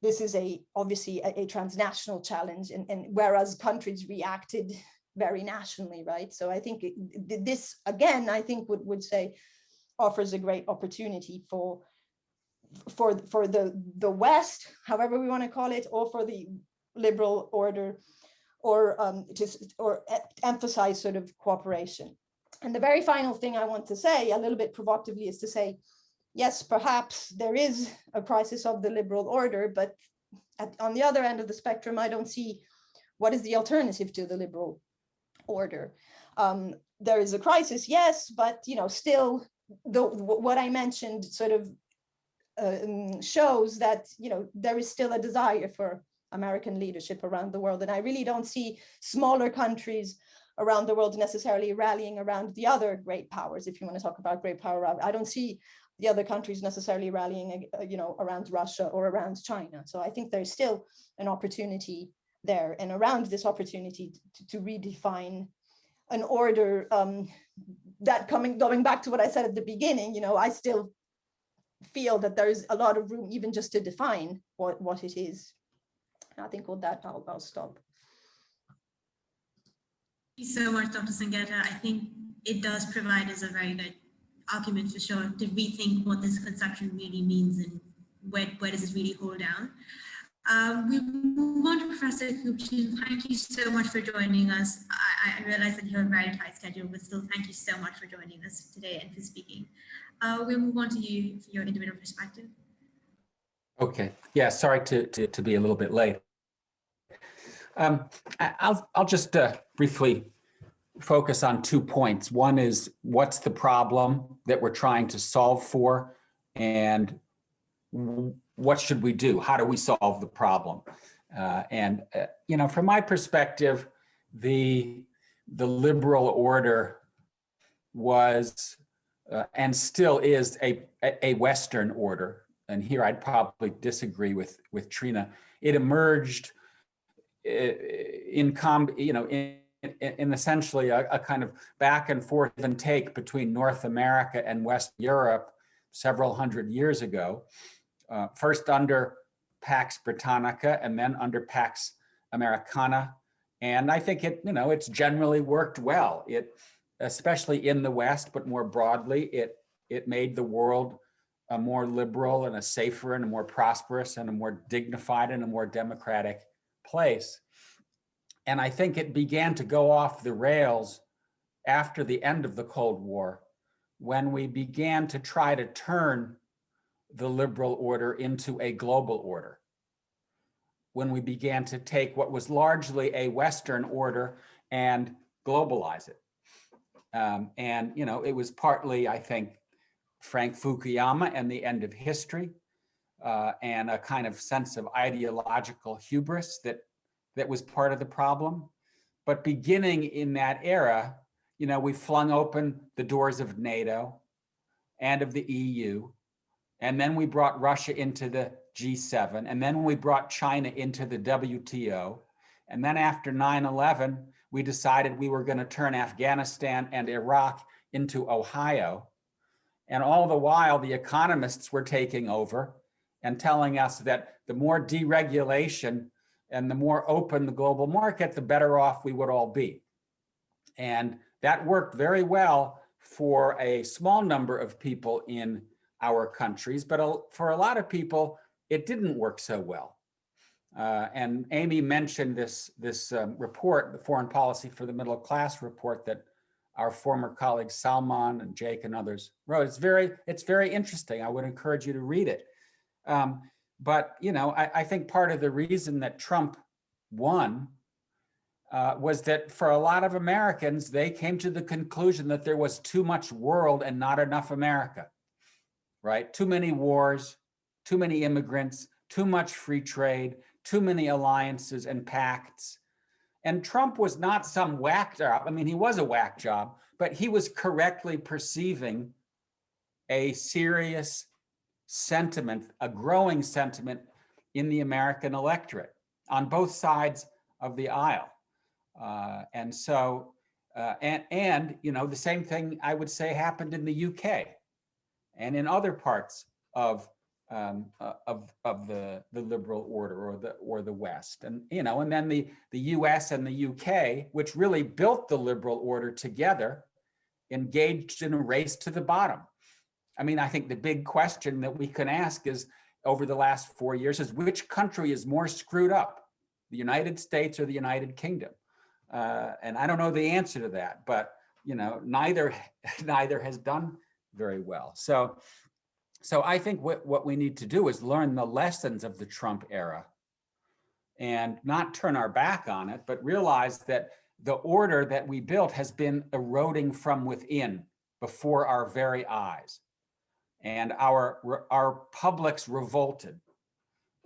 this is obviously a transnational challenge, and whereas countries reacted very nationally, right? So I think this again, I think would say offers a great opportunity for the West, however we want to call it, or for the liberal order, or emphasize sort of cooperation. And the very final thing I want to say, a little bit provocatively, is to say, yes, perhaps there is a crisis of the liberal order, but on the other end of the spectrum, I don't see what is the alternative to the liberal order. There is a crisis, yes, but still, what I mentioned sort of shows that there is still a desire for American leadership around the world, and I really don't see smaller countries around the world necessarily rallying around the other great powers. If you want to talk about great power, I don't see the other countries necessarily rallying, around Russia or around China. So I think there's still an opportunity there, and around this opportunity to redefine an order that going back to what I said at the beginning, I still feel that there's a lot of room even just to define what it is. I think with that, I'll stop. Thank you so much, Dr. Sangeta. I think it does provide us a very good argument for sure to rethink what this conception really means and where does it really hold down. We move on to Professor Kupchan. Thank you so much for joining us. I realize that you have a very tight schedule, but still thank you so much for joining us today and for speaking. We'll move on to you for your individual perspective. Okay. Yeah, sorry to be a little bit late. I'll just briefly focus on 2 points. One is, what's the problem that we're trying to solve for, and what should we do? How do we solve the problem? From my perspective, the liberal order was and still is a Western order. And here I'd probably disagree with Trine. It emerged in essentially a kind of back and forth and take between North America and West Europe several hundred years ago, first under Pax Britannica and then under Pax Americana. And I think it's generally worked well. It, especially in the West, but more broadly, it made the world a more liberal and a safer and a more prosperous and a more dignified and a more democratic place. And I think it began to go off the rails after the end of the Cold War, when we began to try to turn the liberal order into a global order. When we began to take what was largely a Western order and globalize it. It was partly, I think, Frank Fukuyama and the end of history, and a kind of sense of ideological hubris that was part of the problem. But beginning in that era, we flung open the doors of NATO and of the EU, and then we brought Russia into the G7, and then we brought China into the WTO. And then after 9/11, we decided we were going to turn Afghanistan and Iraq into Ohio. And all the while, the economists were taking over and telling us that the more deregulation and the more open the global market, the better off we would all be. And that worked very well for a small number of people in our countries, but for a lot of people, it didn't work so well. And Amy mentioned this report, the Foreign Policy for the Middle Class report that our former colleagues Salman and Jake and others wrote. It's very interesting. I would encourage you to read it. But I think part of the reason that Trump won was that for a lot of Americans, they came to the conclusion that there was too much world and not enough America, right? Too many wars, too many immigrants, too much free trade, too many alliances and pacts. And Trump was not some whack job. I mean, he was a whack job, but he was correctly perceiving a serious sentiment, a growing sentiment in the American electorate on both sides of the aisle. The same thing I would say happened in the UK and in other parts of the liberal order or the West, and then the US and the UK, which really built the liberal order together, engaged in a race to the bottom. I mean, I think the big question that we can ask is, over the last 4 years, is which country is more screwed up, the United States or the United Kingdom? And I don't know the answer to that, but neither has done very well. So So I think what we need to do is learn the lessons of the Trump era and not turn our back on it, but realize that the order that we built has been eroding from within before our very eyes. And our publics revolted.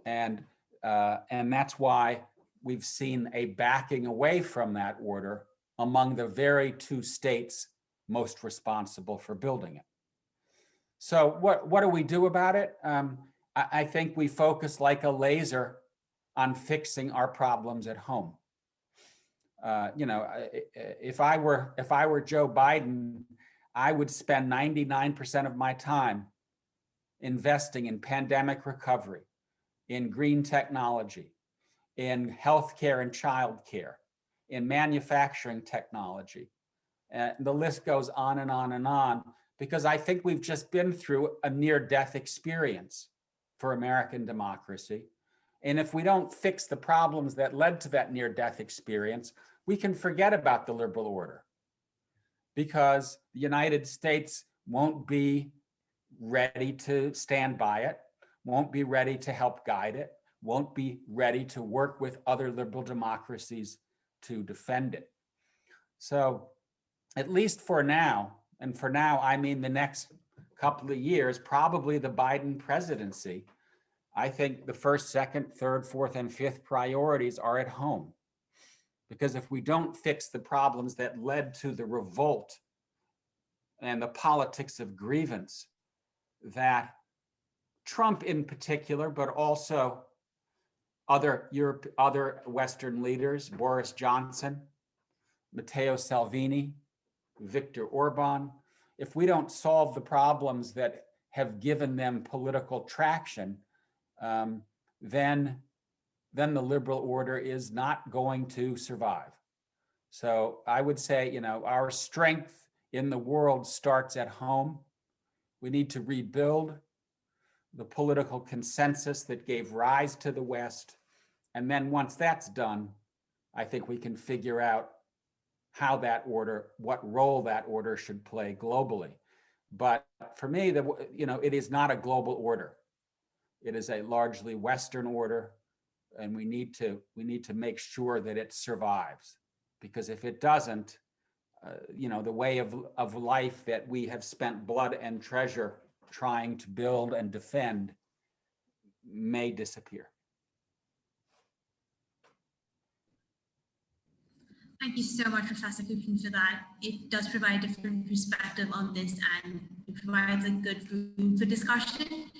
And that's why we've seen a backing away from that order among the very two states most responsible for building it. So what do we do about it? I think we focus like a laser on fixing our problems at home. If I were Joe Biden, I would spend 99% of my time investing in pandemic recovery, in green technology, in healthcare and childcare, in manufacturing technology. The list goes on and on and on, because I think we've just been through a near-death experience for American democracy. And if we don't fix the problems that led to that near-death experience, we can forget about the liberal order, because the United States won't be ready to stand by it, won't be ready to help guide it, won't be ready to work with other liberal democracies to defend it. So at least for now, and for now, I mean the next couple of years, probably the Biden presidency, I think the first, second, third, fourth, and fifth priorities are at home. Because if we don't fix the problems that led to the revolt and the politics of grievance that Trump in particular, but also other Western leaders, Boris Johnson, Matteo Salvini, Viktor Orban, if we don't solve the problems that have given them political traction, then the liberal order is not going to survive. So I would say, our strength in the world starts at home. We need to rebuild the political consensus that gave rise to the West. And then once that's done, I think we can figure out how that order, what role that order should play globally. But for me, it is not a global order. It is a largely Western order, and we need to make sure that it survives. Because if it doesn't, the way of life that we have spent blood and treasure trying to build and defend may disappear. Thank you so much, Professor Kupchan, for that. It does provide a different perspective on this, and it provides a good room for discussion.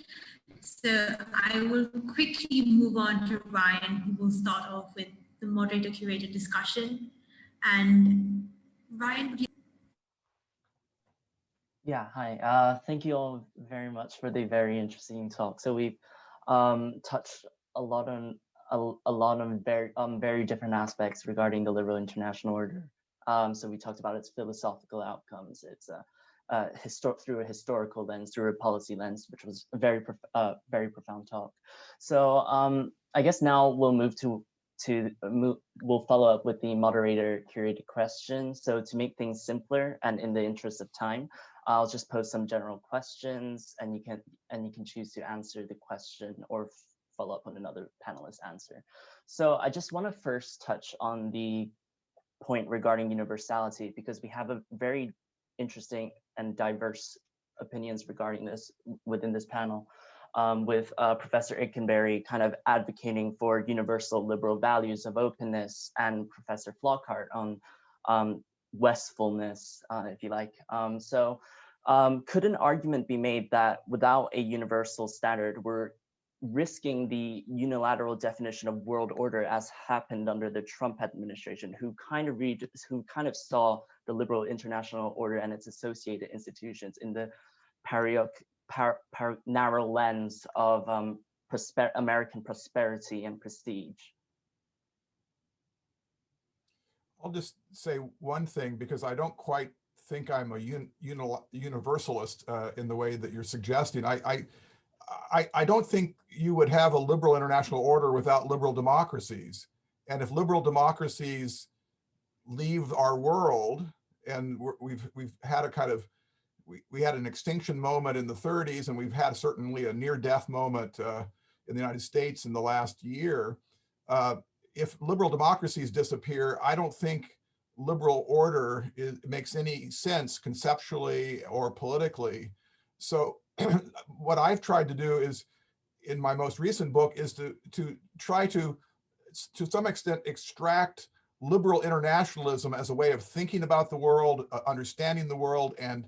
So I will quickly move on to Ryan, who will start off with the moderator-curated discussion. And Ryan, would you? Yeah, hi. Thank you all very much for the very interesting talk. So we've touched a lot on very different aspects regarding the liberal international order. So we talked about its philosophical outcomes, its through a historical lens, through a policy lens, which was a very profound talk. So I guess now we'll we'll follow up with the moderator curated questions. So to make things simpler and in the interest of time, I'll just pose some general questions, and you can choose to answer the question or follow up on another panelist answer. So I just want to first touch on the point regarding universality, because we have a very interesting and diverse opinions regarding this within this panel, with Professor Ikenberry kind of advocating for universal liberal values of openness, and Professor Flockhart on Westfulness, if you like. Could an argument be made that without a universal standard, we're risking the unilateral definition of world order as happened under the Trump administration, who kind of saw the liberal international order and its associated institutions in the narrow lens of American prosperity and prestige? I'll just say one thing, because I don't quite think I'm a universalist in the way that you're suggesting. I don't think you would have a liberal international order without liberal democracies. And if liberal democracies leave our world, and we've had a kind of, we had an extinction moment in the 30s, and we've had certainly a near-death moment in the United States in the last year. If liberal democracies disappear, I don't think liberal order makes any sense conceptually or politically. So what I've tried to do is, in my most recent book, is to try to some extent extract liberal internationalism as a way of thinking about the world, understanding the world, and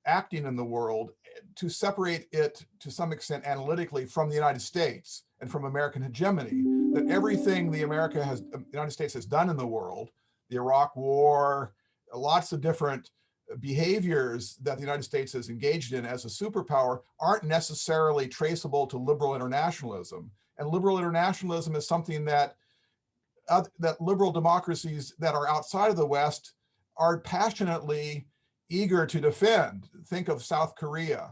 acting in the world, to separate it to some extent analytically from the United States and from American hegemony. That everything the United States has done in the world, the Iraq War, lots of different behaviors that the United States has engaged in as a superpower, aren't necessarily traceable to liberal internationalism. And liberal internationalism is something that liberal democracies that are outside of the West are passionately eager to defend. Think of South Korea,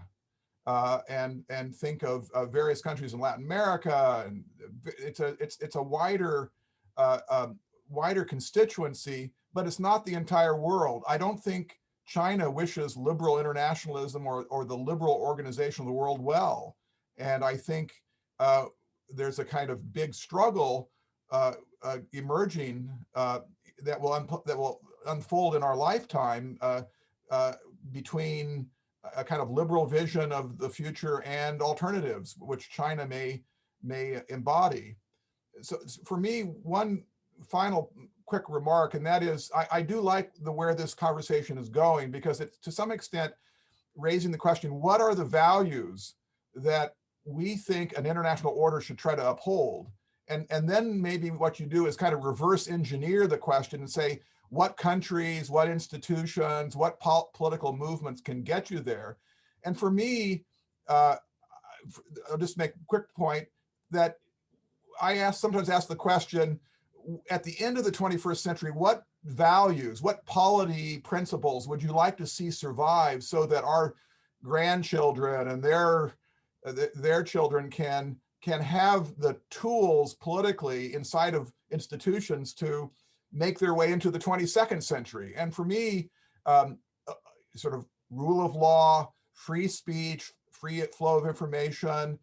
and think of various countries in Latin America, and it's a wider wider constituency, but it's not the entire world. I don't think China wishes liberal internationalism or the liberal organization of the world well, and I think there's a kind of big struggle emerging that will unfold in our lifetime between a kind of liberal vision of the future and alternatives, which China may embody. So for me, one final quick remark, and that is, I do like where this conversation is going, because it's to some extent raising the question, what are the values that we think an international order should try to uphold? And then maybe what you do is kind of reverse engineer the question and say, what countries, what institutions, what political movements can get you there? And for me, I'll just make a quick point that I sometimes ask the question, at the end of the 21st century, what values, what polity principles would you like to see survive so that our grandchildren and their children can have the tools politically inside of institutions to make their way into the 22nd century? And for me, sort of rule of law, free speech, free flow of information,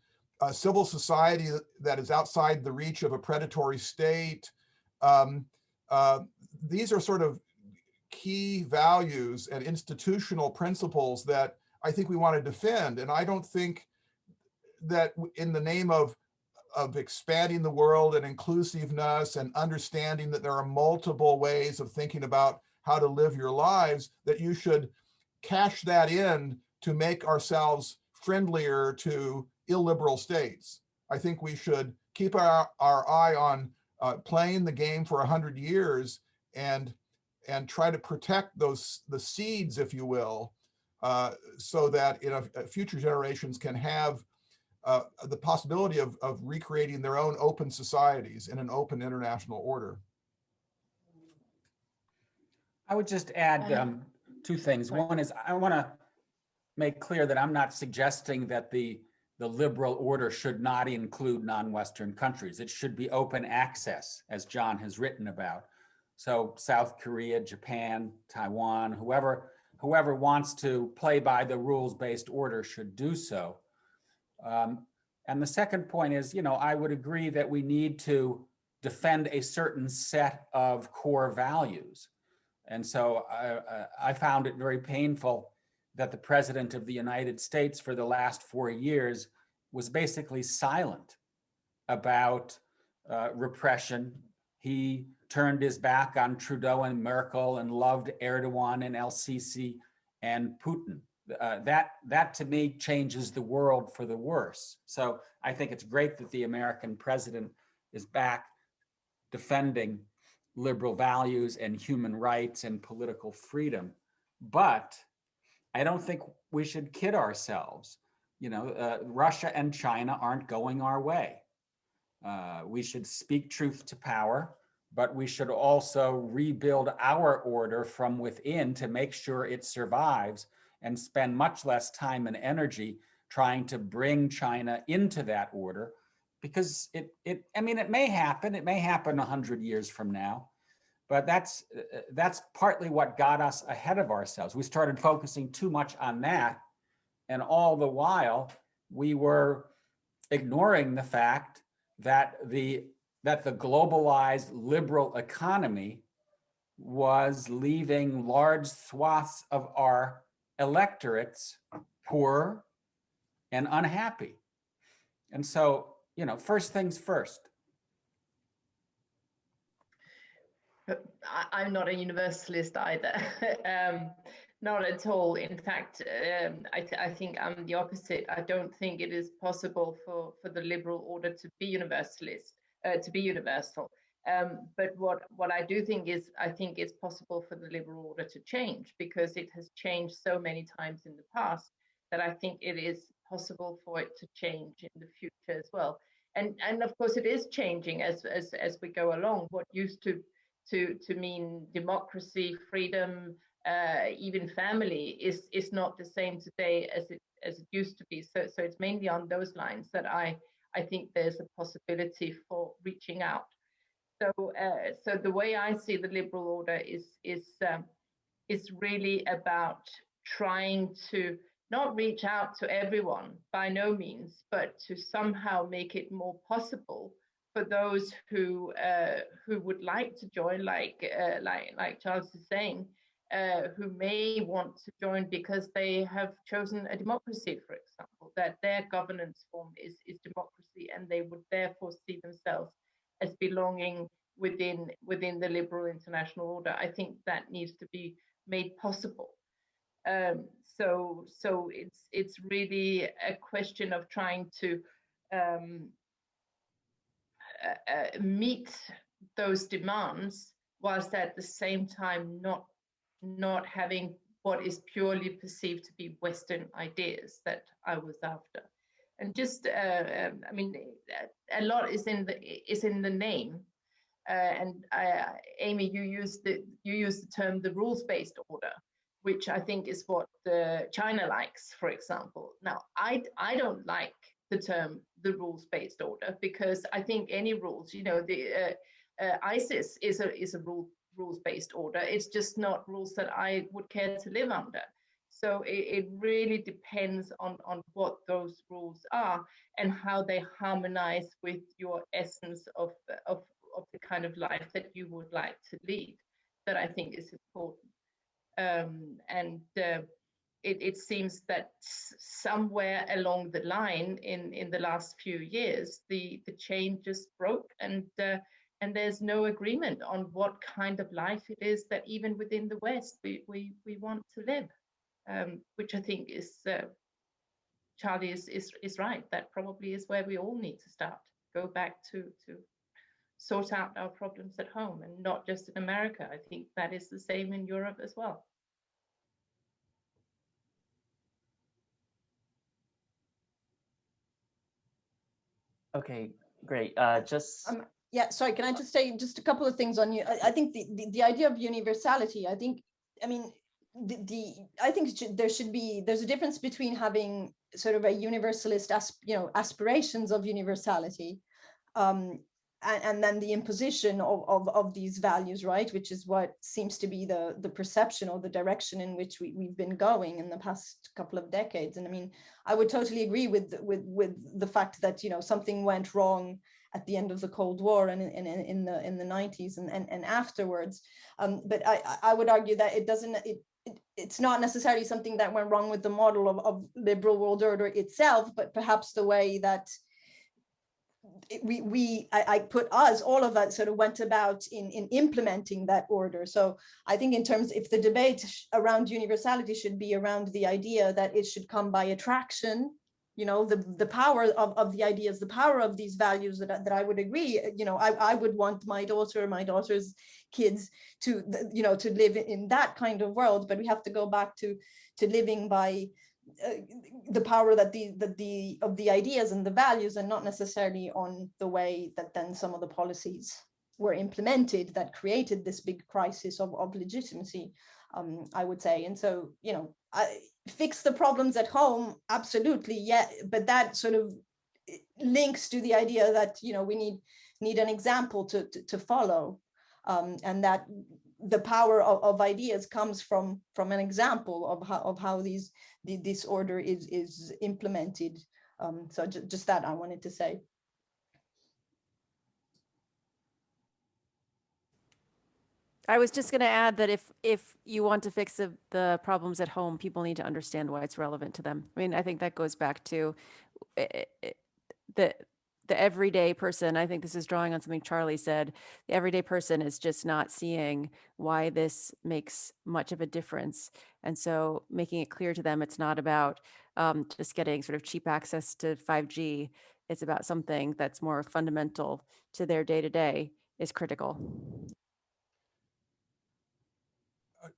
civil society that is outside the reach of a predatory state. These are sort of key values and institutional principles that I think we want to defend. And I don't think that in the name of expanding the world and inclusiveness and understanding that there are multiple ways of thinking about how to live your lives, that you should cash that in to make ourselves friendlier to illiberal states. I think we should keep our eye on playing the game for 100 years and try to protect the seeds, if you will, so that future generations can have the possibility of recreating their own open societies in an open international order. I would just add two things. One is, I want to make clear that I'm not suggesting that the liberal order should not include non-Western countries. It should be open access, as John has written about. So South Korea, Japan, Taiwan, whoever wants to play by the rules-based order should do so. And the second point is, I would agree that we need to defend a certain set of core values. And so I found it very painful that the President of the United States for the last 4 years was basically silent about repression. He turned his back on Trudeau and Merkel and loved Erdogan and El-Sisi and Putin. That to me changes the world for the worse. So I think it's great that the American president is back defending liberal values and human rights and political freedom. But I don't think we should kid ourselves. Russia and China aren't going our way. We should speak truth to power, but we should also rebuild our order from within to make sure it survives, and spend much less time and energy trying to bring China into that order, because it may happen 100 years from now, But that's partly what got us ahead of ourselves. We started focusing too much on that, and all the while we were ignoring the fact that the globalized liberal economy was leaving large swaths of our electorates poor and unhappy. And so, first things first. I'm not a universalist either. Not at all. In fact, I think I'm the opposite. I don't think it is possible for the liberal order to be universalist, to be universal. But what I do think is, I think it's possible for the liberal order to change, because it has changed so many times in the past that I think it is possible for it to change in the future as well. And of course it is changing as we go along. What used to mean democracy, freedom, even family is not the same today as it used to be. So it's mainly on those lines that I think there's a possibility for reaching out. So the way I see the liberal order is really about trying to not reach out to everyone, by no means, but to somehow make it more possible for those who would like to join, like Charles is saying, who may want to join because they have chosen a democracy, for example, that their governance form is democracy, and they would therefore see themselves as belonging within the liberal international order. I think that needs to be made possible. So it's really a question of trying to meet those demands, whilst at the same time not having what is purely perceived to be Western ideas that I was after. And just I mean, a lot is in the name. And Amy, you used the term the rules-based order, which I think is what China likes, for example. Now, I don't like the term the rules-based order, because I think any rules, the ISIS is a rules-based order. It's just not rules that I would care to live under. So it really depends on what those rules are and how they harmonize with your essence of the kind of life that you would like to lead, that I think is important. It seems that somewhere along the line in the last few years, the chain just broke, and there's no agreement on what kind of life it is that even within the West we want to live, which I think is Charlie is right. That probably is where we all need to start. Go back to sort out our problems at home, and not just in America. I think that is the same in Europe as well. Okay, great. Yeah, sorry, can I just say just a couple of things on you? I think the idea of universality, I think, I mean, I think there's a difference between having sort of a universalist aspirations of universality, and then the imposition of these values, right, which is what seems to be the perception or the direction in which we've been going in the past couple of decades. And I mean, I would totally agree with the fact that something went wrong at the end of the Cold War and in the 90s and afterwards. But I would argue that it's not necessarily something that went wrong with the model of liberal world order itself, but perhaps the way that I put all of us sort of went about in implementing that order. So I think in terms, if the debate around universality should be around the idea that it should come by attraction, the power of the ideas, the power of these values, that I would agree, I would want my daughter's kids to live in that kind of world, but we have to go back to living by the power that the ideas and the values, and not necessarily on the way that then some of the policies were implemented that created this big crisis of legitimacy, I would say. And so, fix the problems at home, absolutely, yeah, but that sort of links to the idea that we need an example to follow. and that the power of ideas comes from an example of how this order is implemented. So just that I wanted to say. I was just going to add that if you want to fix the problems at home, people need to understand why it's relevant to them. I mean, I think that goes back to the everyday person. I think this is drawing on something Charlie said. The everyday person is just not seeing why this makes much of a difference. And so making it clear to them, it's not about just getting sort of cheap access to 5G. It's about something that's more fundamental to their day-to-day is critical.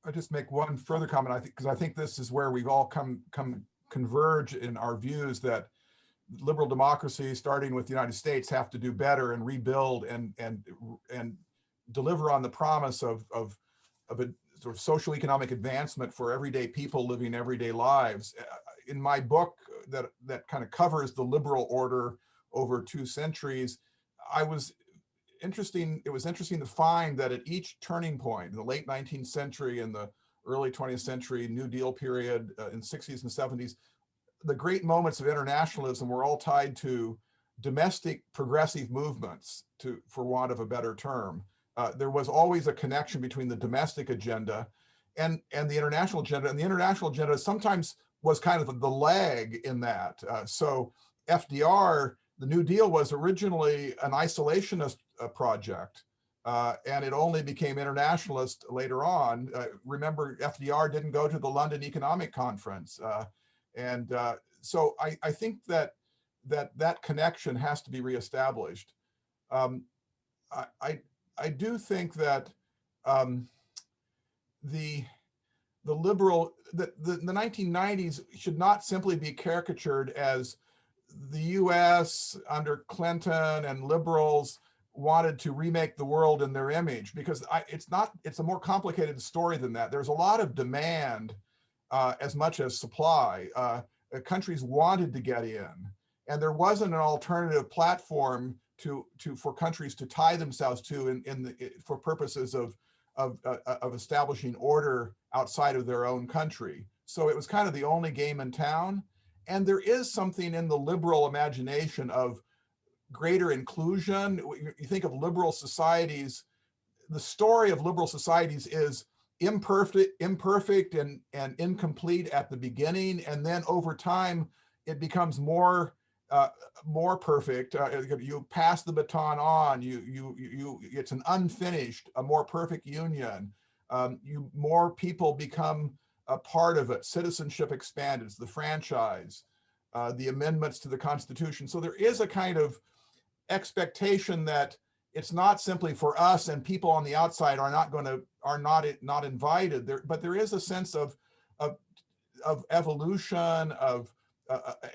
I just make one further comment. I think because I think this is where we've all converge in our views that liberal democracy, starting with the United States, have to do better and rebuild and deliver on the promise of a sort of social economic advancement for everyday people living everyday lives. In my book that kind of covers the liberal order over 2 centuries, it was interesting to find that at each turning point in the late 19th century and the early 20th century New Deal period in 60s and 70s, the great moments of internationalism were all tied to domestic progressive movements, for want of a better term. There was always a connection between the domestic agenda and the international agenda, and the international agenda sometimes was kind of the lag in that. So FDR, the New Deal was originally an isolationist project, and it only became internationalist later on. Remember, FDR didn't go to the London Economic Conference. So I think that connection has to be reestablished. I do think that the 1990s should not simply be caricatured as the US under Clinton and liberals wanted to remake the world in their image, because it's a more complicated story than that. There's a lot of demand as much as supply. Countries wanted to get in, and there wasn't an alternative platform for countries to tie themselves to for purposes of establishing order outside of their own country. So it was kind of the only game in town. And there is something in the liberal imagination of greater inclusion. You think of liberal societies, the story of liberal societies is imperfect and incomplete at the beginning, and then over time it becomes more perfect. You pass the baton on. It's an unfinished, a more perfect union. More people become a part of it. Citizenship expanded, the franchise, the amendments to the Constitution. So there is a kind of expectation that it's not simply for us, and people on the outside are not invited there, but there is a sense of evolution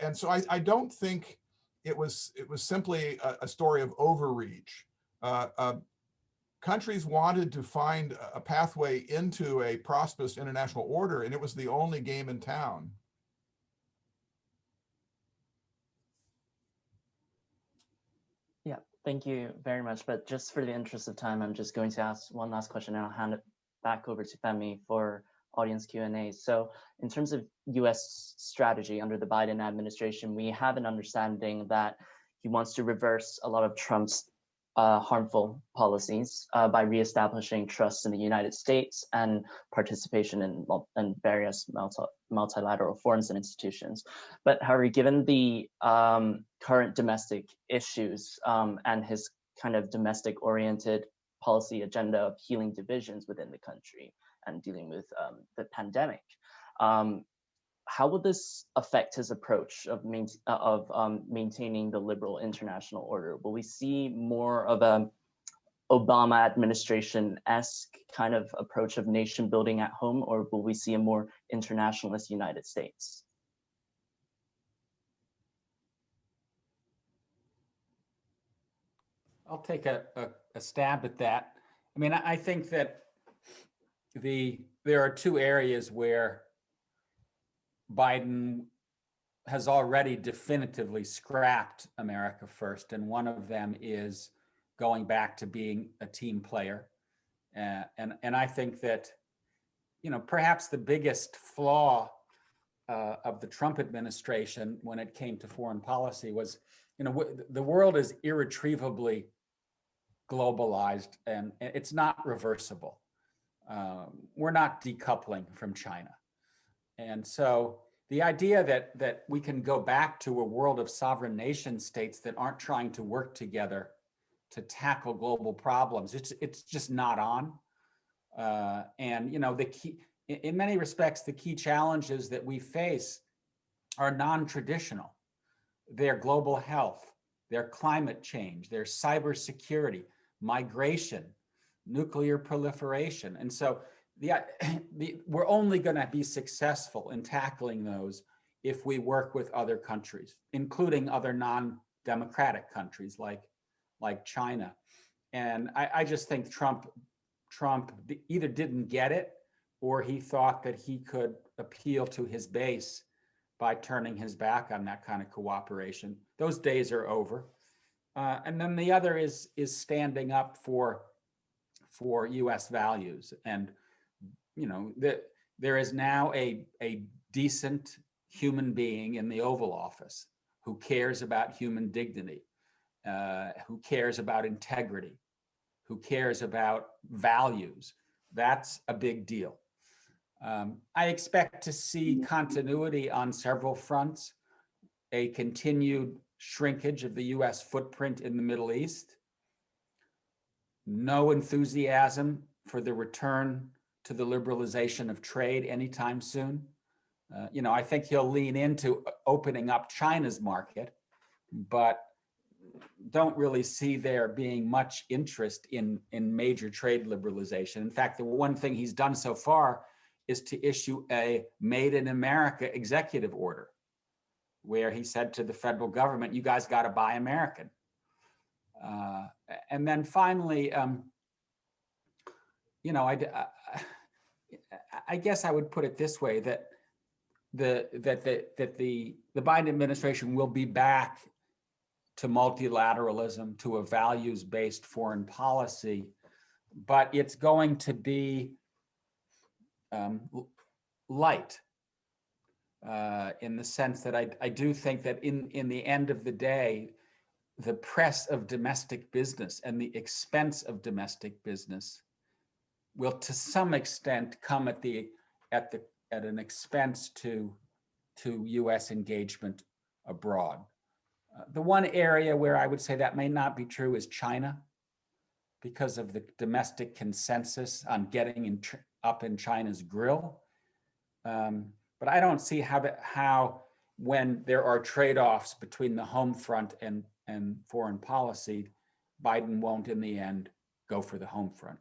and so I don't think it was simply a story of overreach. Countries wanted to find a pathway into a prosperous international order, and it was the only game in town. Yeah, thank you very much. But just for the interest of time, I'm just going to ask one last question, and I'll hand it back over to Femi for audience Q&A. So in terms of US strategy under the Biden administration, we have an understanding that he wants to reverse a lot of Trump's harmful policies by reestablishing trust in the United States and participation in various multilateral forums and institutions. But however, given the current domestic issues and his kind of domestic-oriented policy agenda of healing divisions within the country and dealing with the pandemic, how will this affect his approach of maintaining the liberal international order? Will we see more of a Obama administration-esque kind of approach of nation building at home, or will we see a more internationalist United States? I'll take a stab at that. I mean, I think that there are 2 areas where Biden has already definitively scrapped America first, and one of them is going back to being a team player. And I think that, perhaps the biggest flaw of the Trump administration when it came to foreign policy was, the world is irretrievably globalized and it's not reversible. We're not decoupling from China. And so the idea that we can go back to a world of sovereign nation states that aren't trying to work together to tackle global problems, it's just not on. And the key, in many respects, the key challenges that we face are non-traditional. They're global health, they're climate change, they're cybersecurity, migration, nuclear proliferation. And so we're only going to be successful in tackling those if we work with other countries, including other non-democratic countries like China. And I just think Trump either didn't get it, or he thought that he could appeal to his base by turning his back on that kind of cooperation. Those days are over. And then the other is standing up for U.S. values. And there is now a decent human being in the Oval Office who cares about human dignity, who cares about integrity, who cares about values. That's a big deal. I expect to see continuity on several fronts, a continued shrinkage of the U.S. footprint in the Middle East, no enthusiasm for the return to the liberalization of trade anytime soon. I think he'll lean into opening up China's market, but don't really see there being much interest in major trade liberalization. In fact, the one thing he's done so far is to issue a Made in America executive order, where he said to the federal government, you guys got to buy American. And then finally, I guess I would put it this way, that the Biden administration will be back to multilateralism, to a values-based foreign policy, but it's going to be light, in the sense that I do think that in the end of the day, the press of domestic business and the expense of domestic business will to some extent come at an expense to U.S. engagement abroad. The one area where I would say that may not be true is China, because of the domestic consensus on getting up in China's grill. But I don't see how when there are trade-offs between the home front and foreign policy, Biden won't in the end go for the home front.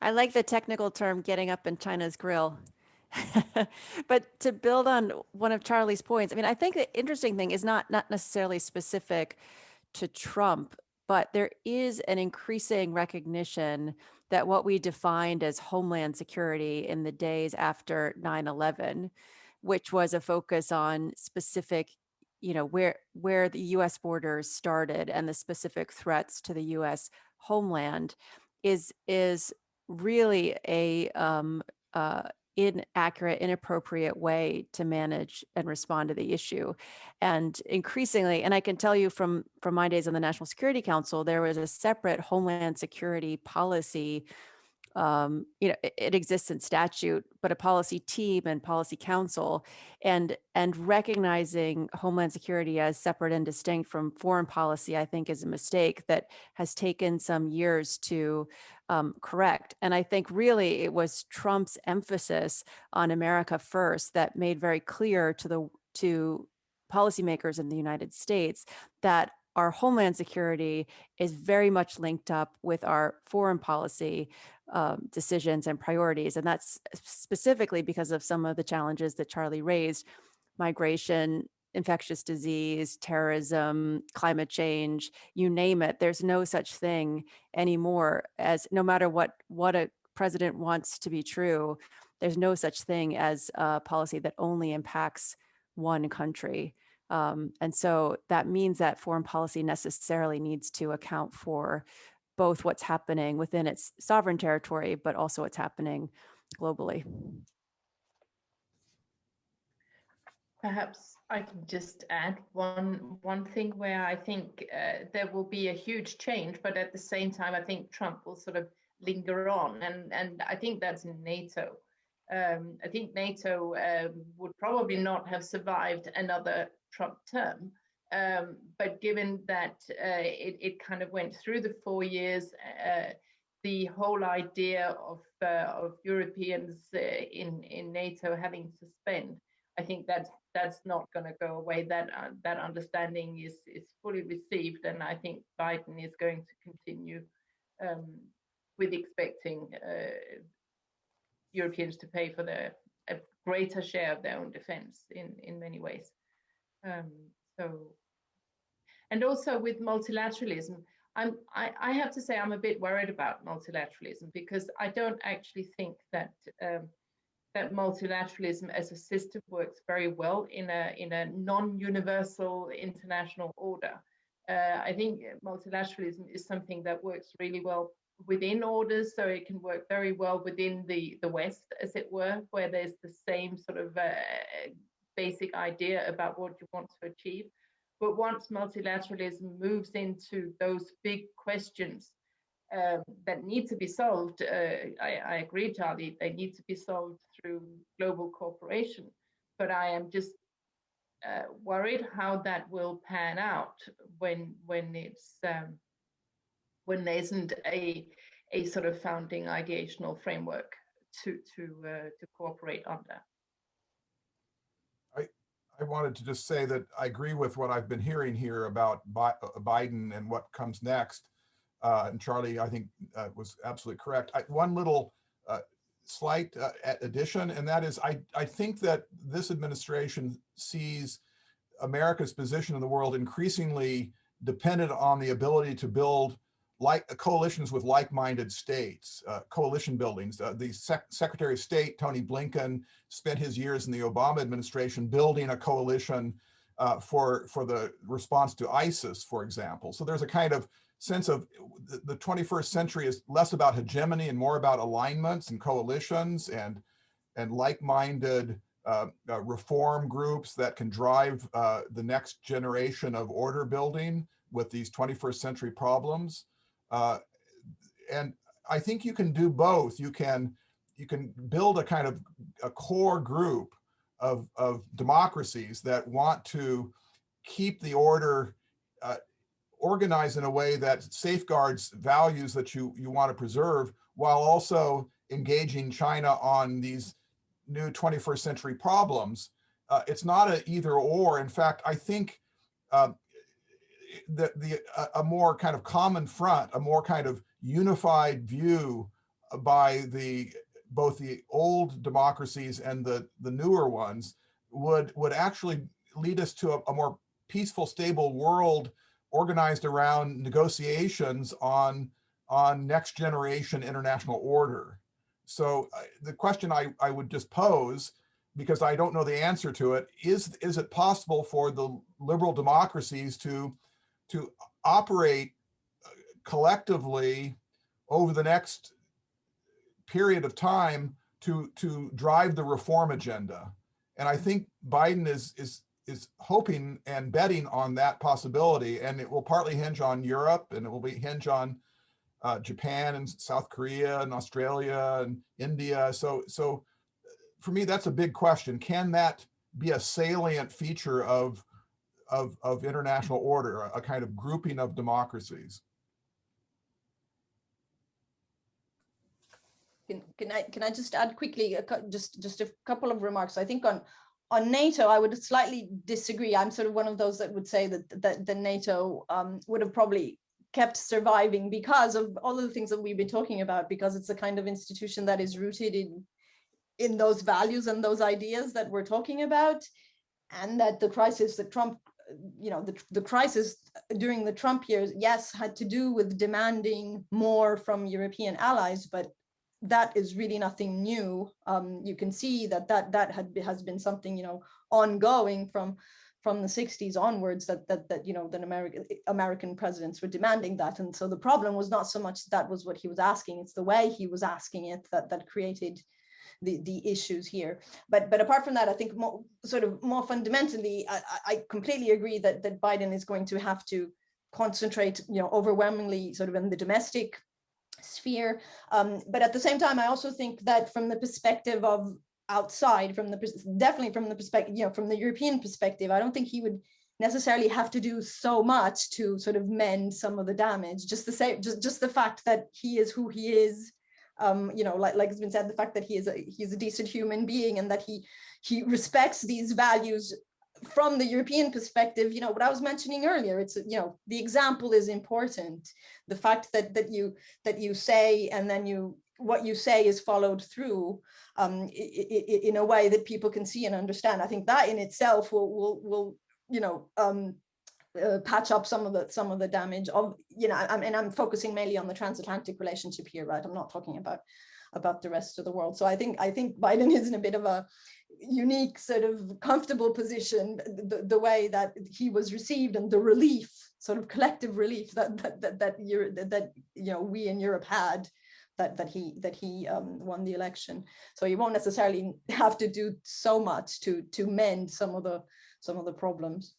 I like the technical term getting up in China's grill. But to build on one of Charlie's points, I mean, I think the interesting thing is not necessarily specific to Trump, but there is an increasing recognition that what we defined as homeland security in the days after 9/11, which was a focus on specific, where the U.S. borders started and the specific threats to the U.S. homeland, is really a inaccurate, inappropriate way to manage and respond to the issue. And increasingly, and I can tell you from my days on the National Security Council, there was a separate homeland security policy. It exists in statute, but a policy team and policy council, and recognizing homeland security as separate and distinct from foreign policy, I think is a mistake that has taken some years to correct. And I think really it was Trump's emphasis on America first that made very clear to policymakers in the United States that our homeland security is very much linked up with our foreign policy decisions and priorities. And that's specifically because of some of the challenges that Charlie raised: migration, infectious disease, terrorism, climate change, you name it. There's no such thing anymore as, no matter what a president wants to be true, there's no such thing as a policy that only impacts one country. And so that means that foreign policy necessarily needs to account for both what's happening within its sovereign territory, but also what's happening globally. Perhaps I can just add one thing where I think there will be a huge change, but at the same time, I think Trump will sort of linger on, and I think that's in NATO. I think NATO would probably not have survived another Trump term, but given that it kind of went through the 4 years, the whole idea of Europeans in NATO having to spend, I think that's not going to go away. That understanding is fully received, and I think Biden is going to continue with expecting Europeans to pay for a greater share of their own defense in many ways. And also with multilateralism, I have to say I'm a bit worried about multilateralism, because I don't actually think that that multilateralism as a system works very well in a non-universal international order. I think multilateralism is something that works really well within orders, so it can work very well within the West, as it were, where there's the same sort of basic idea about what you want to achieve. But once multilateralism moves into those big questions that need to be solved, I agree, Charlie, they need to be solved through global cooperation. But I am just worried how that will pan out when there isn't a sort of founding ideational framework to cooperate under. I wanted to just say that I agree with what I've been hearing here about Biden and what comes next. And Charlie, I think, was absolutely correct. One little slight addition, and that is I think that this administration sees America's position in the world increasingly dependent on the ability to build coalitions with like-minded states, coalition buildings. The Secretary of State, Tony Blinken, spent his years in the Obama administration building a coalition for the response to ISIS, for example. So there's a kind of sense of the 21st century is less about hegemony and more about alignments and coalitions and like-minded reform groups that can drive the next generation of order building with these 21st century problems. And I think you can do both. You can build a kind of a core group of democracies that want to keep the order organized in a way that safeguards values that you want to preserve, while also engaging China on these new 21st century problems. It's not an either or. In fact, I think that a more kind of common front, a more kind of unified view by both the old democracies and the newer ones would actually lead us to a more peaceful, stable world organized around negotiations on next generation international order. So the question I would just pose, because I don't know the answer to it, is it possible for the liberal democracies to operate collectively over the next period of time to drive the reform agenda? And I think Biden is hoping and betting on that possibility, and it will partly hinge on Europe, and it will hinge on Japan and South Korea and Australia and India. So for me, that's a big question. Can that be a salient feature of international order, a kind of grouping of democracies? Can I just add quickly just a couple of remarks? I think on NATO, I would slightly disagree. I'm sort of one of those that would say that the NATO would have probably kept surviving because of all of the things that we've been talking about, because it's a kind of institution that is rooted in those values and those ideas that we're talking about, and that the crisis that Trump, the crisis during the Trump years, yes, had to do with demanding more from European allies, but that is really nothing new. You can see that has been something ongoing from from the 60s onwards that you know, the American presidents were demanding that. And so the problem was not so much that was what he was asking, it's the way he was asking it that created the issues here. But apart from that, I think more fundamentally, I completely agree that Biden is going to have to concentrate, you know, overwhelmingly sort of in the domestic sphere. But at the same time, I also think that from the perspective of outside, definitely from the perspective, you know, from the European perspective, I don't think he would necessarily have to do so much to sort of mend some of the damage. Just the fact that he is who he is, you know, like it's been said, the fact that he's a decent human being and that he respects these values from the European perspective. You know, what I was mentioning earlier, it's, you know, the example is important. The fact that you say, and then what you say is followed through in a way that people can see and understand. I think that in itself will you know, patch up some of the damage of, you know, I mean, I'm focusing mainly on the transatlantic relationship here, right? I'm not talking about the rest of the world. So I think Biden is in a bit of a unique sort of comfortable position, the way that he was received and the relief, sort of collective relief that you know, we in Europe had, that he won the election. So he won't necessarily have to do so much to mend some of the problems.